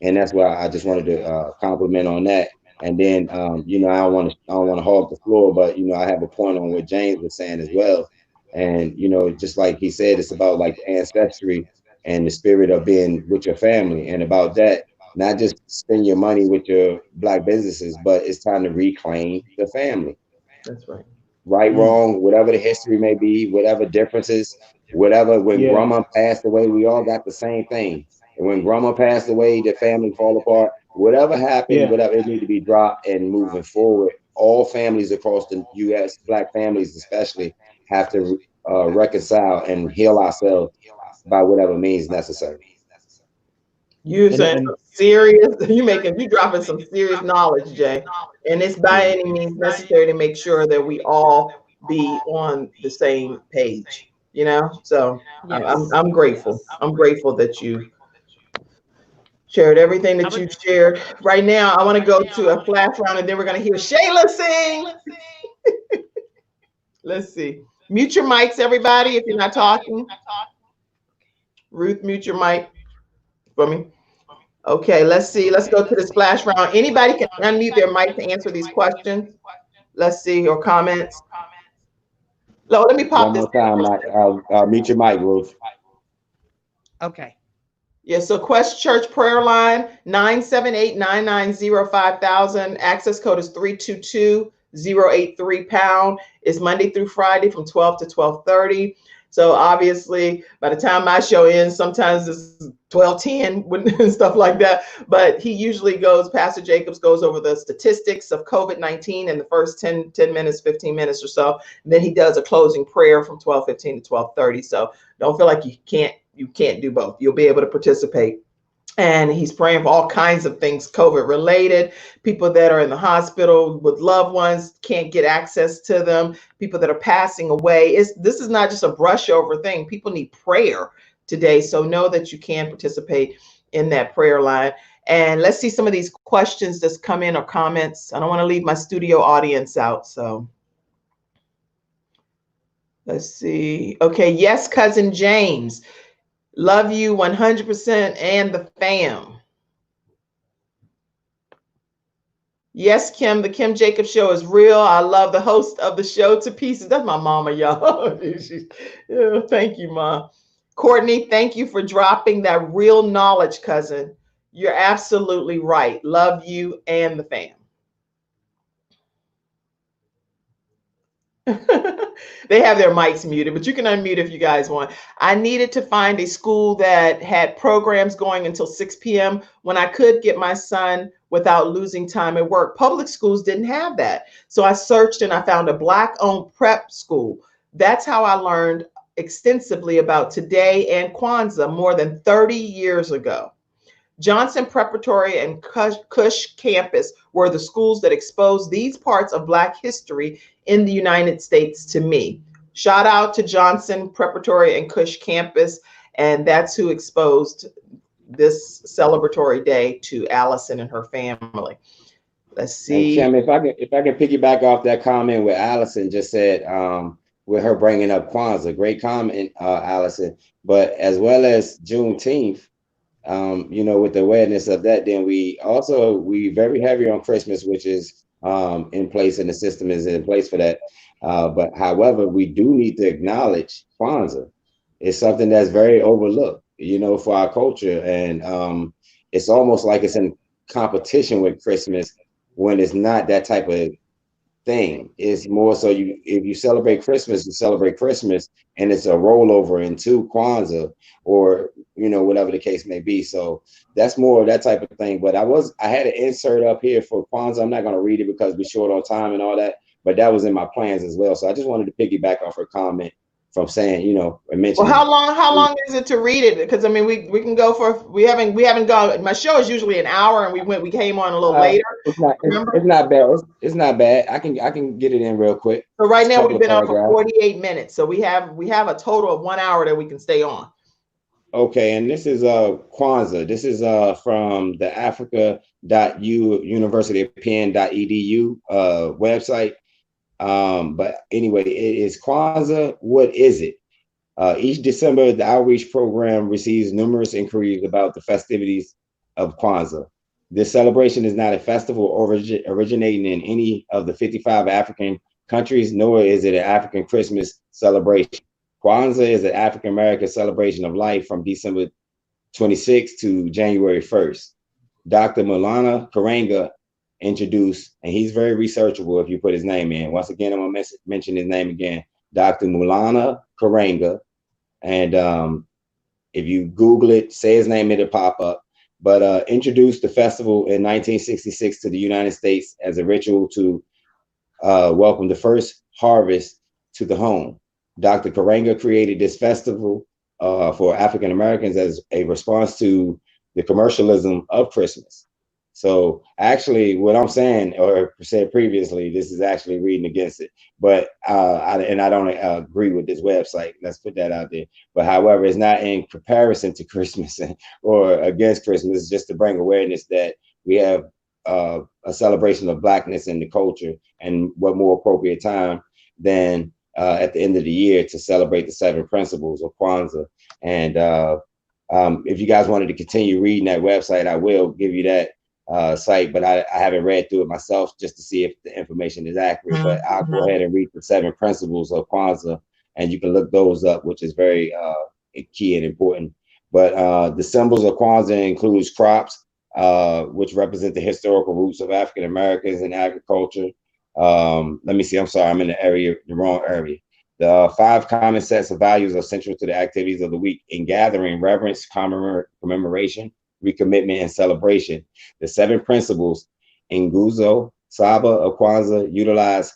and that's why I just wanted to compliment on that. And then, you know, I don't want to hog the floor, but, you know, I have a point on what James was saying as well. And, you know, just like he said, it's about like ancestry and the spirit of being with your family, and about that, not just spend your money with your black businesses, but it's time to reclaim the family. That's right. right, wrong, whatever the history may be, whatever differences, whatever. When grandma passed away, we all got the same thing. And when grandma passed away, the family fall apart. Whatever happened, whatever, it need to be dropped. And moving forward, all families across the U.S., Black families especially, have to reconcile and heal ourselves by whatever means necessary. You saying some serious, you dropping some serious knowledge, Jay. And it's by any means necessary to make sure that we all be on the same page, you know? So I'm grateful. I'm grateful that you shared everything that you shared. Right now, I want to go to a flash round, and then we're going to hear Shayla sing. Let's see. Mute your mics, everybody, if you're not talking. Ruth, mute your mic for me. Okay, let's see. Let's go to the splash round. Anybody can unmute their mic to answer these questions. Let's see, or comments. No, let me pop One this more in. time, mute your mic, Ruth. Okay. Yeah, so Quest Church prayer line 978-990-5000. Access code is 322083#. It's Monday through Friday from 12 to 12:30. So obviously, by the time my show ends, sometimes it's 12:10 and stuff like that. But he usually goes, Pastor Jacobs goes over the statistics of COVID-19 in the first 10 minutes, 15 minutes or so. And then he does a closing prayer from 12:15 to 12:30. So don't feel like you can't do both. You'll be able to participate. And he's praying for all kinds of things COVID related, people that are in the hospital with loved ones, can't get access to them, people that are passing away. This is not just a brush over thing. People need prayer today. So know that you can participate in that prayer line. And let's see some of these questions that's come in or comments. I don't want to leave my studio audience out. So let's see. Okay. Yes, cousin James. Love you 100% and the fam. Yes, Kim, the Kim Jacobs show is real. I love the host of the show to pieces. That's my mama, y'all. Yeah, thank you, Mom. Courtney, thank you for dropping that real knowledge, cousin. You're absolutely right. Love you and the fam. They have their mics muted, but you can unmute if you guys want. I needed to find a school that had programs going until 6 p.m. when I could get my son without losing time at work. Public schools didn't have that. So I searched and I found a Black-owned prep school. That's how I learned extensively about Today and Kwanzaa more than 30 years ago. Johnson Preparatory and Cush Campus were the schools that exposed these parts of Black history in the United States to me. Shout out to Johnson Preparatory and Cush Campus, and that's who exposed this celebratory day to Allison and her family. Let's see. And Kim, if I can piggyback off that comment where Allison just said, with her bringing up Kwanzaa, great comment, Allison. But as well as Juneteenth, with the awareness of that, then we very heavy on Christmas, which is in place, and the system is in place for that. But however, we do need to acknowledge Kwanzaa. It's something that's very overlooked, for our culture, and it's almost like it's in competition with Christmas when it's not that type of thing. It's more so if you celebrate Christmas, you celebrate Christmas, and it's a rollover into Kwanzaa or whatever the case may be. So that's more of that type of thing. But I had an insert up here for Kwanzaa. I'm not going to read it because we're short on time and all that, but that was in my plans as well. So I just wanted to piggyback off her comment from saying, and mentioning. Well, how long is it to read it? Because I mean, we can go for we haven't gone. My show is usually an hour, and we came on a little later. It's not bad. It's not bad. I can get it in real quick. So right now we've been on for 48 minutes. So we have a total of 1 hour that we can stay on. Okay, and this is Kwanzaa. This is from the africa.universityofpenn.edu website. But anyway, it is Kwanzaa. What is it? Each December, the outreach program receives numerous inquiries about the festivities of Kwanzaa. This celebration is not a festival originating in any of the 55 African countries, nor is it an African Christmas celebration. Kwanzaa is an African American celebration of life from December 26th to January 1st. Dr. Maulana Karenga introduced, and he's very researchable if you put his name in. Once again, I'm going to mention his name again, Dr. Maulana Karenga. And if you Google it, say his name, it'll pop up. But introduced the festival in 1966 to the United States as a ritual to welcome the first harvest to the home. Dr. Karenga created this festival for African Americans as a response to the commercialism of Christmas. So actually what I'm saying, or said previously, this is actually reading against it, but I don't agree with this website. Let's put that out there. But however, it's not in comparison to Christmas or against Christmas. It's just to bring awareness that we have a celebration of Blackness in the culture, and what more appropriate time than at the end of the year to celebrate the 7 principles of Kwanzaa. And if you guys wanted to continue reading that website, I will give you that. site, but I haven't read through it myself just to see if the information is accurate. But I'll go ahead and read the 7 principles of Kwanzaa, and you can look those up, which is very key and important. But the symbols of Kwanzaa includes crops, which represent the historical roots of African Americans in agriculture. Let me see. I'm sorry, I'm in the wrong area. The 5 common sets of values are central to the activities of the week in gathering, reverence, commemoration, recommitment, and celebration. The 7 principles in Nguzo Saba of Kwanzaa utilize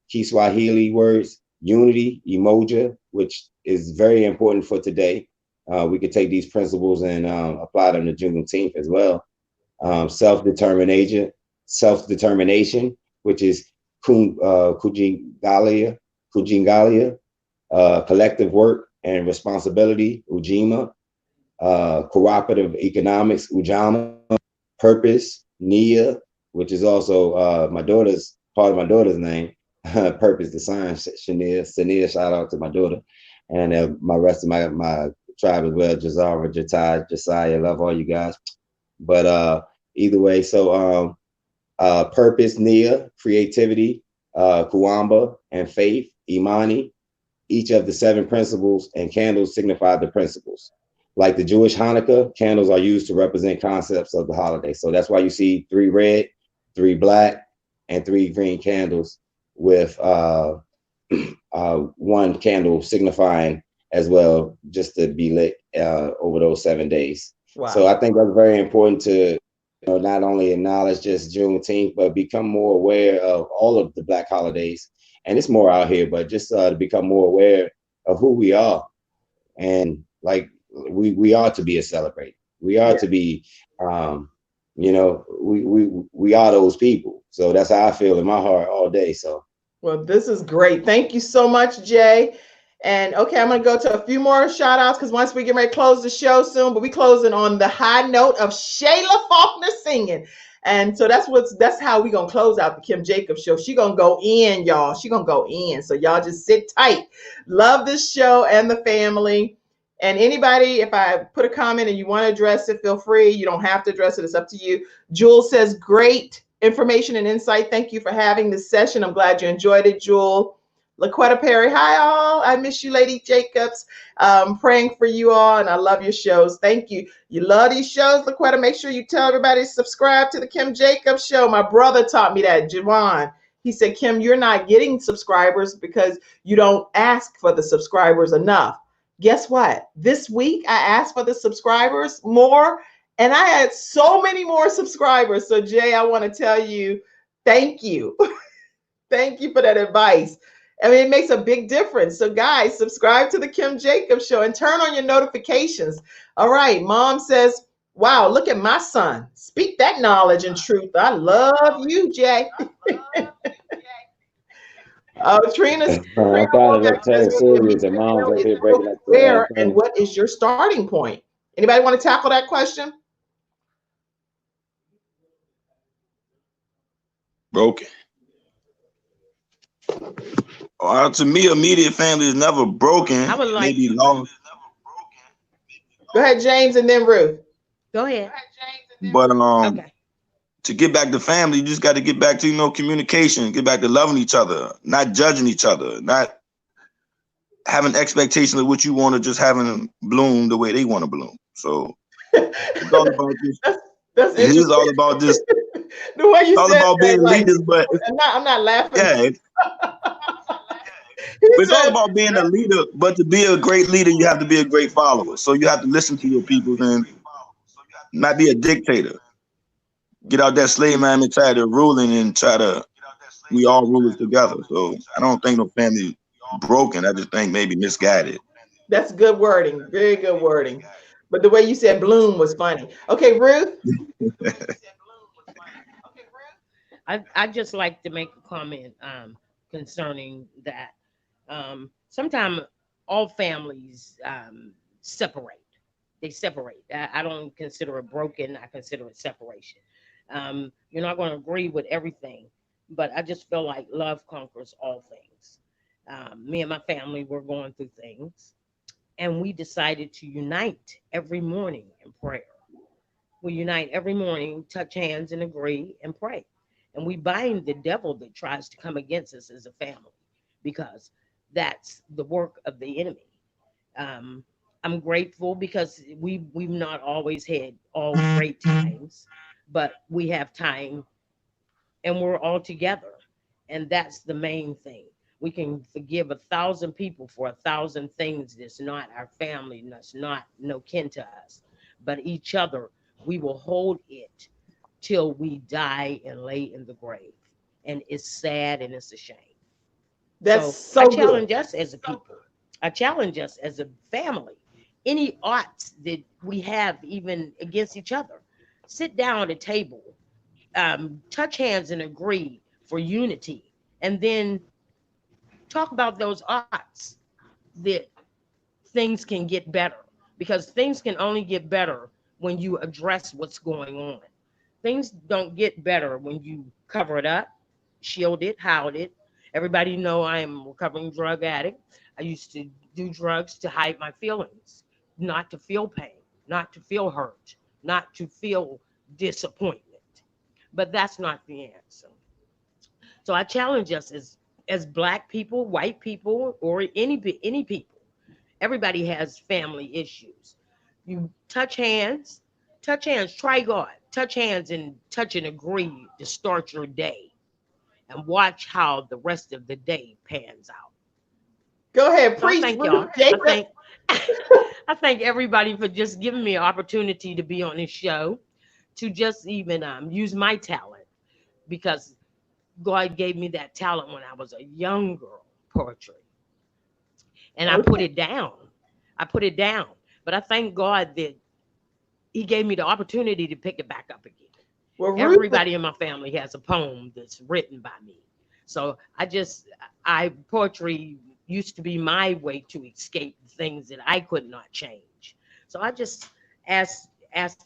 Kiswahili words, unity, emoja, which is very important for today. We could take these principles and apply them to Juneteenth as well. Self-determination, which is Kujingalia, collective work and responsibility, Ujima, cooperative economics, Ujama, purpose, Nia, which is also part of my daughter's name, purpose, the sign, Shania, shout out to my daughter, and my rest of my tribe as well, Jazara, Jatai, Josiah, love all you guys. But either way, so purpose, Nia, creativity, Kuamba, and faith, Imani. Each of the 7 principles and candles signify the principles. Like the Jewish Hanukkah, candles are used to represent concepts of the holiday. So that's why you see 3 red, 3 black, and 3 green candles with 1 candle signifying as well, just to be lit over those 7 days. Wow. So I think that's very important to not only acknowledge just Juneteenth, but become more aware of all of the Black holidays. And it's more out here, but just to become more aware of who we are. And like we are to be a celebrate. We are to be, we are those people. So that's how I feel in my heart all day. So. Well, this is great. Thank you so much, Jay. And okay, I'm going to go to a few more shout outs because once we get ready to close the show soon, but we closing on the high note of Shayla Faulkner singing. And so that's how we going to close out the Kim Jacobs show. She going to go in, y'all. She going to go in. So y'all just sit tight. Love this show and the family. And anybody, if I put a comment and you want to address it, feel free. You don't have to address it. It's up to you. Jewel says, great information and insight. Thank you for having this session. I'm glad you enjoyed it, Jewel. LaQuetta Perry, hi all. I miss you, Lady Jacobs. Praying for you all, and I love your shows. Thank you. You love these shows, LaQuetta. Make sure you tell everybody to subscribe to the Kim Jacobs Show. My brother taught me that, Javon. He said, Kim, you're not getting subscribers because you don't ask for the subscribers enough. Guess what? This week, I asked for the subscribers more, and I had so many more subscribers. So, Jay, I want to tell you, thank you. Thank you for that advice. I mean, it makes a big difference. So, guys, subscribe to the Kim Jacobs Show and turn on your notifications. All right. Mom says, wow, look at my son. Speak that knowledge and truth. I love you, Jay. Trina says, where and what is your starting point? Anybody want to tackle that question? Broken. To me, immediate family is never broken. I would like maybe lost. Go ahead, James, and then Ruth. Go ahead. But okay. To get back to family, you just got to get back to communication, get back to loving each other, not judging each other, not having expectations of what you want to just having them bloom the way they want to bloom. So it's all about this. It is all about this. The way you all said about that, being like, leaders, but I'm not laughing. Yeah. It's all about being a leader, but to be a great leader, you have to be a great follower. So you have to listen to your people and not be a dictator. Get out that slave man mentality of ruling and we all rulers together. So I don't think no family broken. I just think maybe misguided. That's good wording. Very good wording. But the way you said bloom was funny. Okay, Ruth. I just like to make a comment concerning that. Sometimes all families separate. They separate. I don't consider it broken. I consider it separation. You're not going to agree with everything, but I just feel like love conquers all things. Me and my family were going through things, and we decided to unite every morning in prayer. We unite every morning, touch hands and agree and pray. And we bind the devil that tries to come against us as a family because that's the work of the enemy. Um, I'm grateful because we've not always had all great times, but we have time and we're all together. And that's the main thing. We can forgive 1,000 people for 1,000 things that's not our family, and that's not no kin to us. But each other, we will hold it till we die and lay in the grave. And it's sad and it's a shame. That's So I so good. challenge us as a people. I challenge us as a family. Any arts that we have, even against each other, sit down at a table, touch hands and agree for unity, and then talk about those arts that things can get better because things can only get better when you address what's going on. Things don't get better when you cover it up, shield it, hide it. Everybody know I am a recovering drug addict. I used to do drugs to hide my feelings, not to feel pain, not to feel hurt, not to feel disappointment. But that's not the answer. So I challenge us as black people, white people, or any people. Everybody has family issues. You touch hands, try God, touch hands and touch and agree to start your day and watch how the rest of the day pans out. Go ahead, So I preach, thank Ruth y'all. I Jacob. thank I thank everybody for just giving me an opportunity to be on this show, to just even use my talent because God gave me that talent when I was a young girl, poetry, and I put Okay. it down. I put it down, but I thank God that He gave me the opportunity to pick it back up again. Well, Ruth, Everybody in my family has a poem that's written by me. So I poetry used to be my way to escape things that I could not change. So I just asked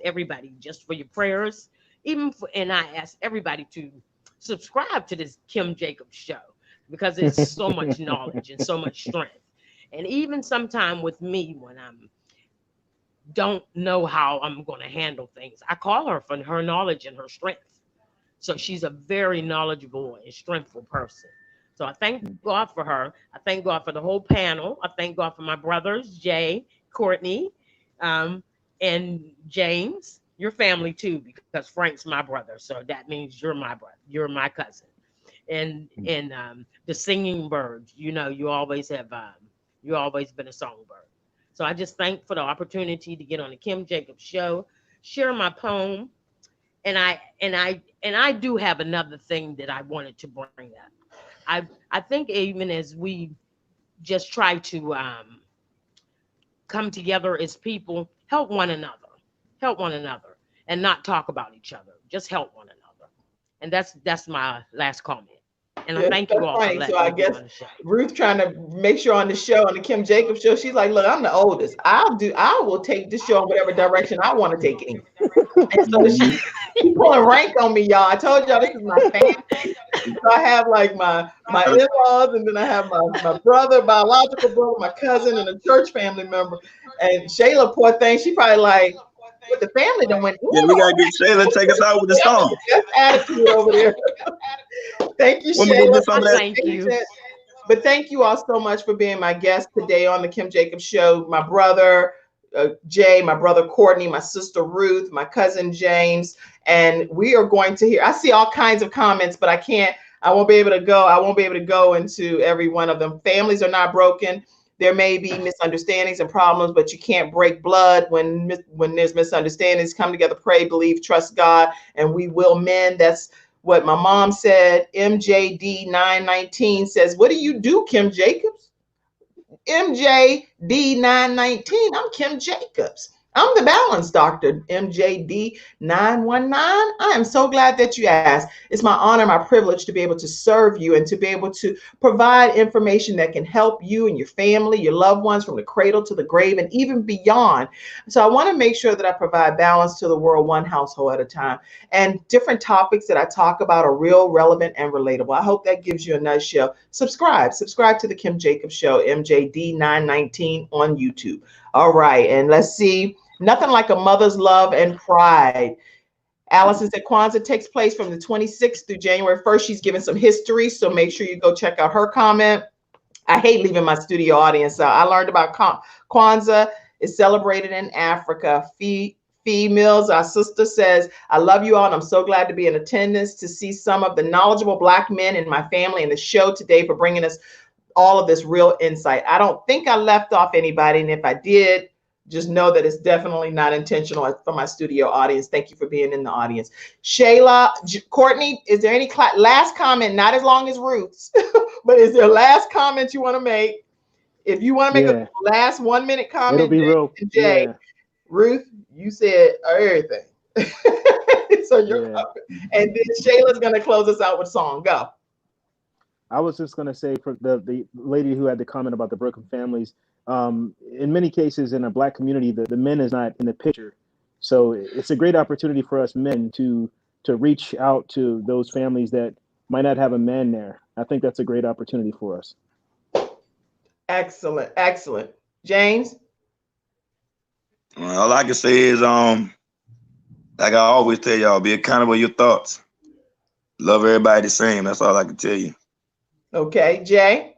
everybody just for your prayers, and I asked everybody to subscribe to this Kim Jacobs show because it's so much knowledge and so much strength. And even sometime with me when I'm don't know how I'm going to handle things, I call her for her knowledge and her strength. So she's a very knowledgeable and strengthful person. So I thank God for her. I thank God for the whole panel. I thank God for my brothers, Jay, Courtney, um, and James. Your family too, because Frank's my brother. So that means you're my brother. You're my cousin. And the singing birds. You know, you always been a songbird. So I just thank for the opportunity to get on the Kim Jacobs show, share my poem, and I do have another thing that I wanted to bring up. I think even as we just try to come together as people, help one another, and not talk about each other. Just help one another, and that's my last comment. And I yeah, thank you that's all for funny. So letting I me be guess on the show. Ruth trying to make sure on the show, on the Kim Jacobs show, she's like, look, I'm the oldest. I will take this show in whatever direction I want to take it in. And so Mhm. she pulling rank on me, y'all. I told y'all this is my family. So I have like my in-laws, and then I have my brother, biological brother, my cousin, and a church family member. And Shayla, poor thing, she probably like, with the family that went, Yeah, we gotta get Shayla to take us out with the song. best attitude over there. Thank you, When we go Shayla, get some for I of your that, thank you. patience. But thank you all so much for being my guest today on the Kim Jacobs Show. My brother Jay, my brother Courtney, my sister Ruth, my cousin James, and we are going to hear. I see all kinds of comments, but I can't. I won't be able to go. I won't be able to go into every one of them. Families are not broken. There may be misunderstandings and problems, but you can't break blood when there's misunderstandings. Come together, pray, believe, trust God, and we will mend. That's what my mom said. MJD 919 says, "What do you do, Kim Jacobs?" MJD 919. I'm Kim Jacobs. I'm the balance doctor, MJD 919. I am so glad that you asked. It's my honor, my privilege to be able to serve you and to be able to provide information that can help you and your family, your loved ones from the cradle to the grave and even beyond. So I want to make sure that I provide balance to the world one household at a time. And different topics that I talk about are real, relevant, and relatable. I hope that gives you a nutshell. Subscribe to the Kim Jacobs Show, MJD 919 on YouTube. All right, and let's see. Nothing like a mother's love and pride. Allison said Kwanzaa takes place from the 26th through January 1st. She's given some history, so make sure you go check out her comment. I hate leaving my studio audience out. I learned about Kwanzaa is celebrated in Africa. Fee Mills, our sister, says, I love you all, and I'm so glad to be in attendance to see some of the knowledgeable Black men in my family and the show today for bringing us all of this real insight. I don't think I left off anybody, and if I did, just know that it's definitely not intentional for my studio audience. Thank you for being in the audience. Shayla, Courtney, is there any last comment, not as long as Ruth's, but is there a last comment you want to make? If you want to make a last 1 minute comment, it'll be real. Jay, Ruth, you said everything. So you're up. And then Shayla's going to close us out with song. Go. I was just going to say for the lady who had the comment about the broken families, in many cases in a Black community, the men is not in the picture. So it's a great opportunity for us men to reach out to those families that might not have a man there. I think that's a great opportunity for us. Excellent. Excellent. James? All I can say is, like I always tell y'all, be accountable for your thoughts. Love everybody the same. That's all I can tell you. Okay. Jay?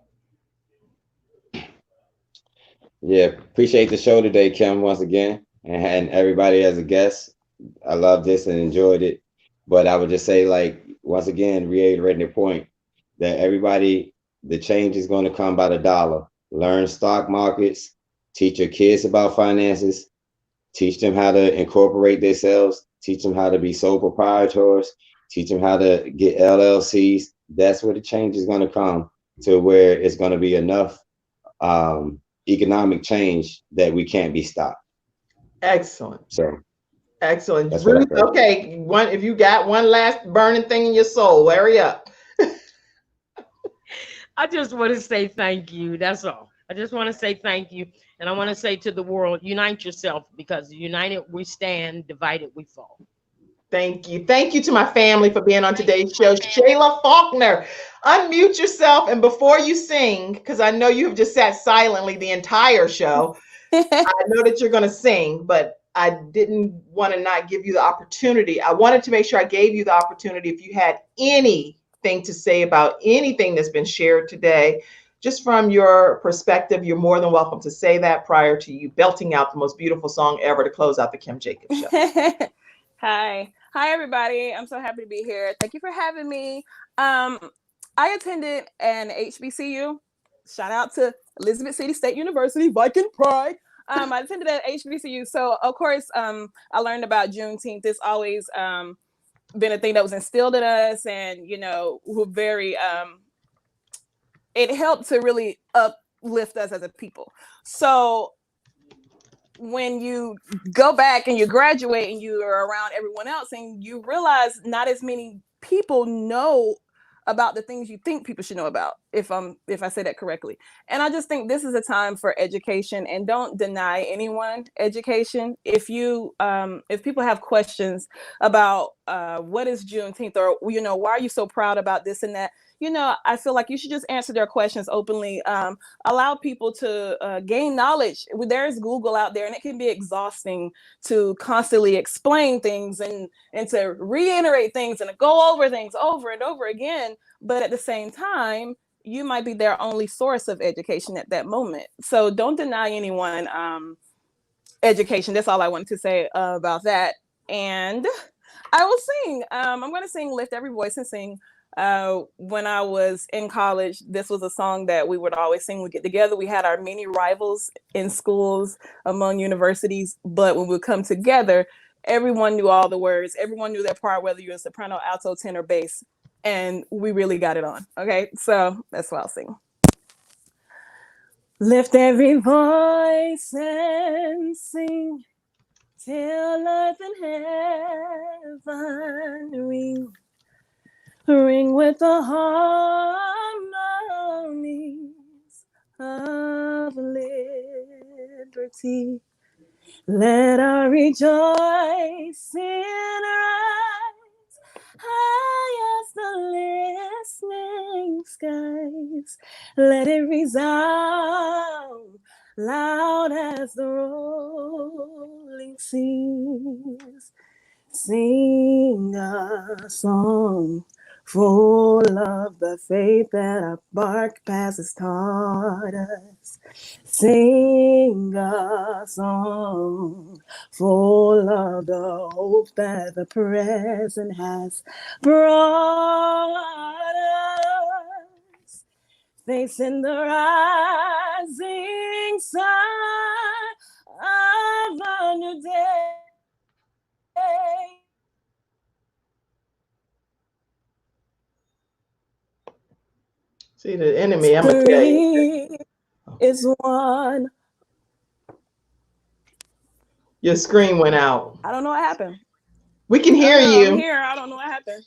Yeah, appreciate the show today, Kim, once again, and everybody as a guest. I love this and enjoyed it. But I would just say, like, once again, reiterating the point that everybody, the change is going to come by the dollar. Learn stock markets, teach your kids about finances, teach them how to incorporate themselves, teach them how to be sole proprietors, teach them how to get LLCs. That's where the change is going to come, to where it's going to be enough economic change that we can't be stopped. Excellent. So excellent. Ruth, okay, if you got one last burning thing in your soul, hurry up. I just want to say thank you. That's all. I just want to say thank you. And I want to say to the world, unite yourself, because united we stand, divided we fall. Thank you. Thank you to my family for being on today's show. Shayla Faulkner, unmute yourself. And before you sing, because I know you have just sat silently the entire show, I know that you're going to sing, but I didn't want to not give you the opportunity. I wanted to make sure I gave you the opportunity. If you had anything to say about anything that's been shared today, just from your perspective, you're more than welcome to say that prior to you belting out the most beautiful song ever to close out the Kim Jacobs Show. Hi, everybody. I'm so happy to be here. Thank you for having me. I attended an HBCU. Shout out to Elizabeth City State University, Viking Pride. I attended at HBCU. So, of course, I learned about Juneteenth. It's always been a thing that was instilled in us. And, you know, we're very, it helped to really uplift us as a people. So when you go back and you graduate and you are around everyone else and you realize not as many people know about the things you think people should know about, if I say that correctly. And I just think this is a time for education, and don't deny anyone education. If people have questions about what is Juneteenth, or, you know, why are you so proud about this and that, you know, I feel like you should just answer their questions openly. Allow people to gain knowledge. There's Google out there, and it can be exhausting to constantly explain things and to reiterate things and to go over things over and over again. But at the same time, you might be their only source of education at that moment. So don't deny anyone education. That's all I wanted to say about that. And I will sing. I'm going to sing Lift Every Voice and Sing. When I was in college, this was a song that we would always sing. We get together. We had our mini rivals in schools, among universities. But when we would come together, everyone knew all the words. Everyone knew their part, whether you're a soprano, alto, tenor, bass. And we really got it on. Okay, so that's what I'll sing. Lift every voice and sing till earth and heaven ring with the harmonies of liberty. Let our rejoicing rise high as the listening skies. Let it resound loud as the rolling galaxies. Sing a song full of the faith that our bark past has taught us. Sing a song full of the hope that the present has brought us. Facing the rising sun of a new day. See, the enemy, I'm gonna tell you. Is one. Your screen went out. I don't know what happened. We can hear I'm you. here. I don't know what happened.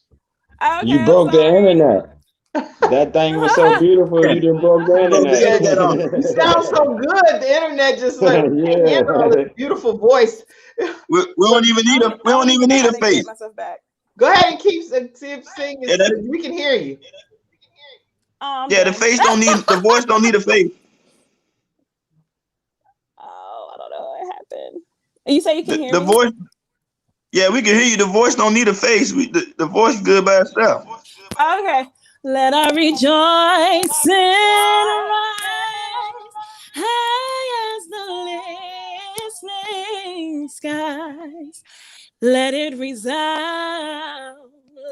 Okay, You broke the sorry. internet. That thing was so beautiful, you didn't broke the internet. You sound so good. The internet just like can't handle this beautiful voice. We don't even need a face. Get myself back. Go ahead and keep singing. Yeah, We can hear you. Yeah, the face don't need the voice don't need a face. Oh, I don't know what happened. You say you can hear The me? voice. Yeah, we can hear you. The voice don't need a face. The voice is good by itself. Okay. Let our rejoicing rise high as the listening skies. Let it resound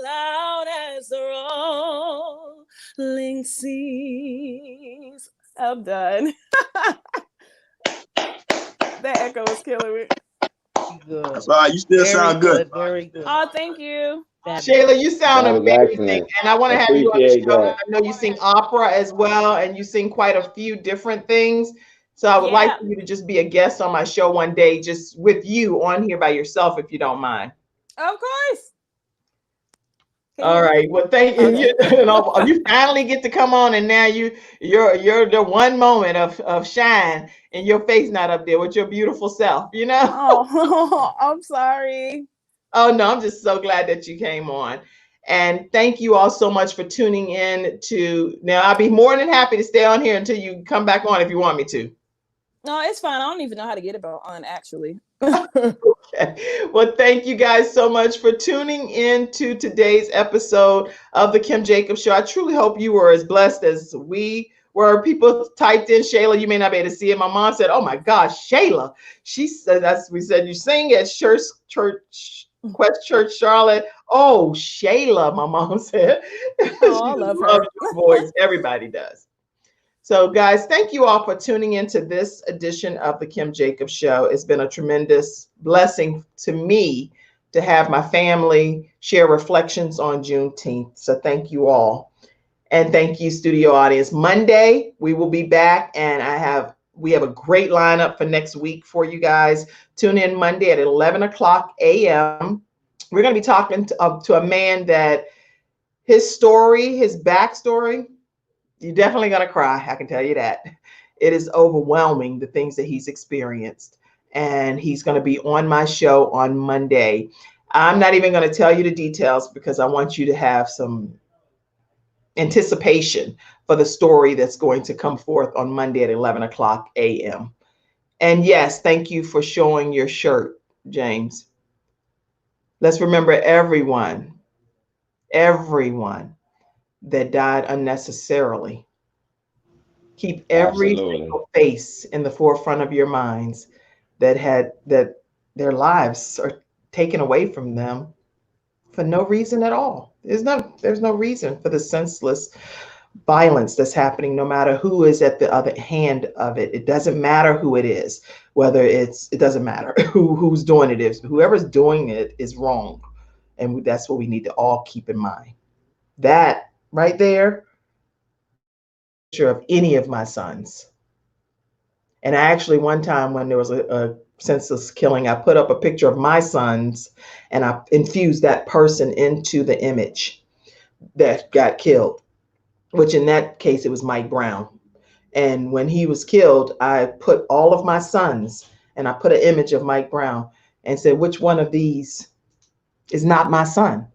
loud as the rolling seas. I'm done. That echo is killing me. Good. That's all right. You still sound good. Very good. Oh, thank you. Shayla, you sound That was amazing, excellent. and I want to have you on the Appreciate show. that. I know you sing opera as well, and you sing quite a few different things. So I would like for you to just be a guest on my show one day, just with you on here by yourself, if you don't mind. Of course. All right. Well, thank you. You finally get to come on, and now you're the one moment of shine, and your face not up there with your beautiful self. You know. Oh, I'm sorry. Oh no, I'm just so glad that you came on. And thank you all so much for tuning in to now. I'll be more than happy to stay on here until you come back on if you want me to. No, it's fine. I don't even know how to get it on actually. Okay. Well, thank you guys so much for tuning in to today's episode of the Kim Jacobs Show. I truly hope you were as blessed as we were. People typed in Shayla. You may not be able to see it. My mom said, "Oh my gosh, Shayla." She said, "That's we said you sing at Quest Church, Charlotte." Oh, Shayla, my mom said. Oh, I love her. Your voice. Everybody does. So, guys, thank you all for tuning into this edition of the Kim Jacobs Show. It's been a tremendous blessing to me to have my family share reflections on Juneteenth. So thank you all. And thank you, studio audience. Monday, we will be back, and we have a great lineup for next week for you guys. Tune in Monday at 11 o'clock a.m. We're going to be talking to a man that his story, his backstory, you're definitely going to cry. I can tell you that. It is overwhelming, the things that he's experienced. And he's going to be on my show on Monday. I'm not even going to tell you the details because I want you to have some anticipation for the story that's going to come forth on Monday at 11 o'clock a.m. And yes, thank you for showing your shirt, James. Let's remember everyone that died unnecessarily. Keep every single face in the forefront of your minds that their lives are taken away from them for no reason at all. There's no reason for the senseless violence that's happening, no matter who is at the other hand of it. It doesn't matter who it is, it doesn't matter who's doing it is. Whoever's doing it is wrong. And that's what we need to all keep in mind. That right there, picture of any of my sons. And I actually, one time when there was a senseless killing, I put up a picture of my sons and I infused that person into the image that got killed, which in that case, it was Mike Brown. And when he was killed, I put all of my sons and I put an image of Mike Brown and said, which one of these is not my son?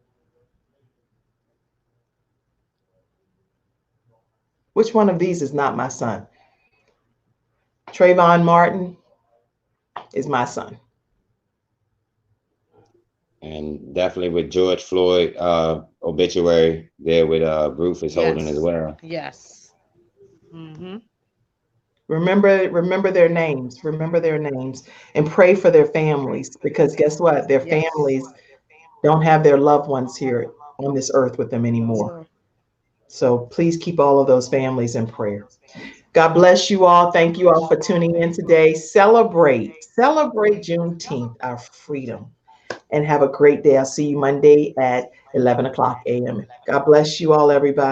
Which one of these is not my son? Trayvon Martin is my son. And definitely with George Floyd obituary there with Rufus Holden as well. Yes. Mm-hmm. Remember their names. Remember their names and pray for their families, because guess what? Their Yes. families don't have their loved ones here on this earth with them anymore. So, So please keep all of those families in prayer. God bless you all. Thank you all for tuning in today. Celebrate Juneteenth, our freedom, and have a great day. I'll see you Monday at 11 o'clock a.m. God bless you all, everybody.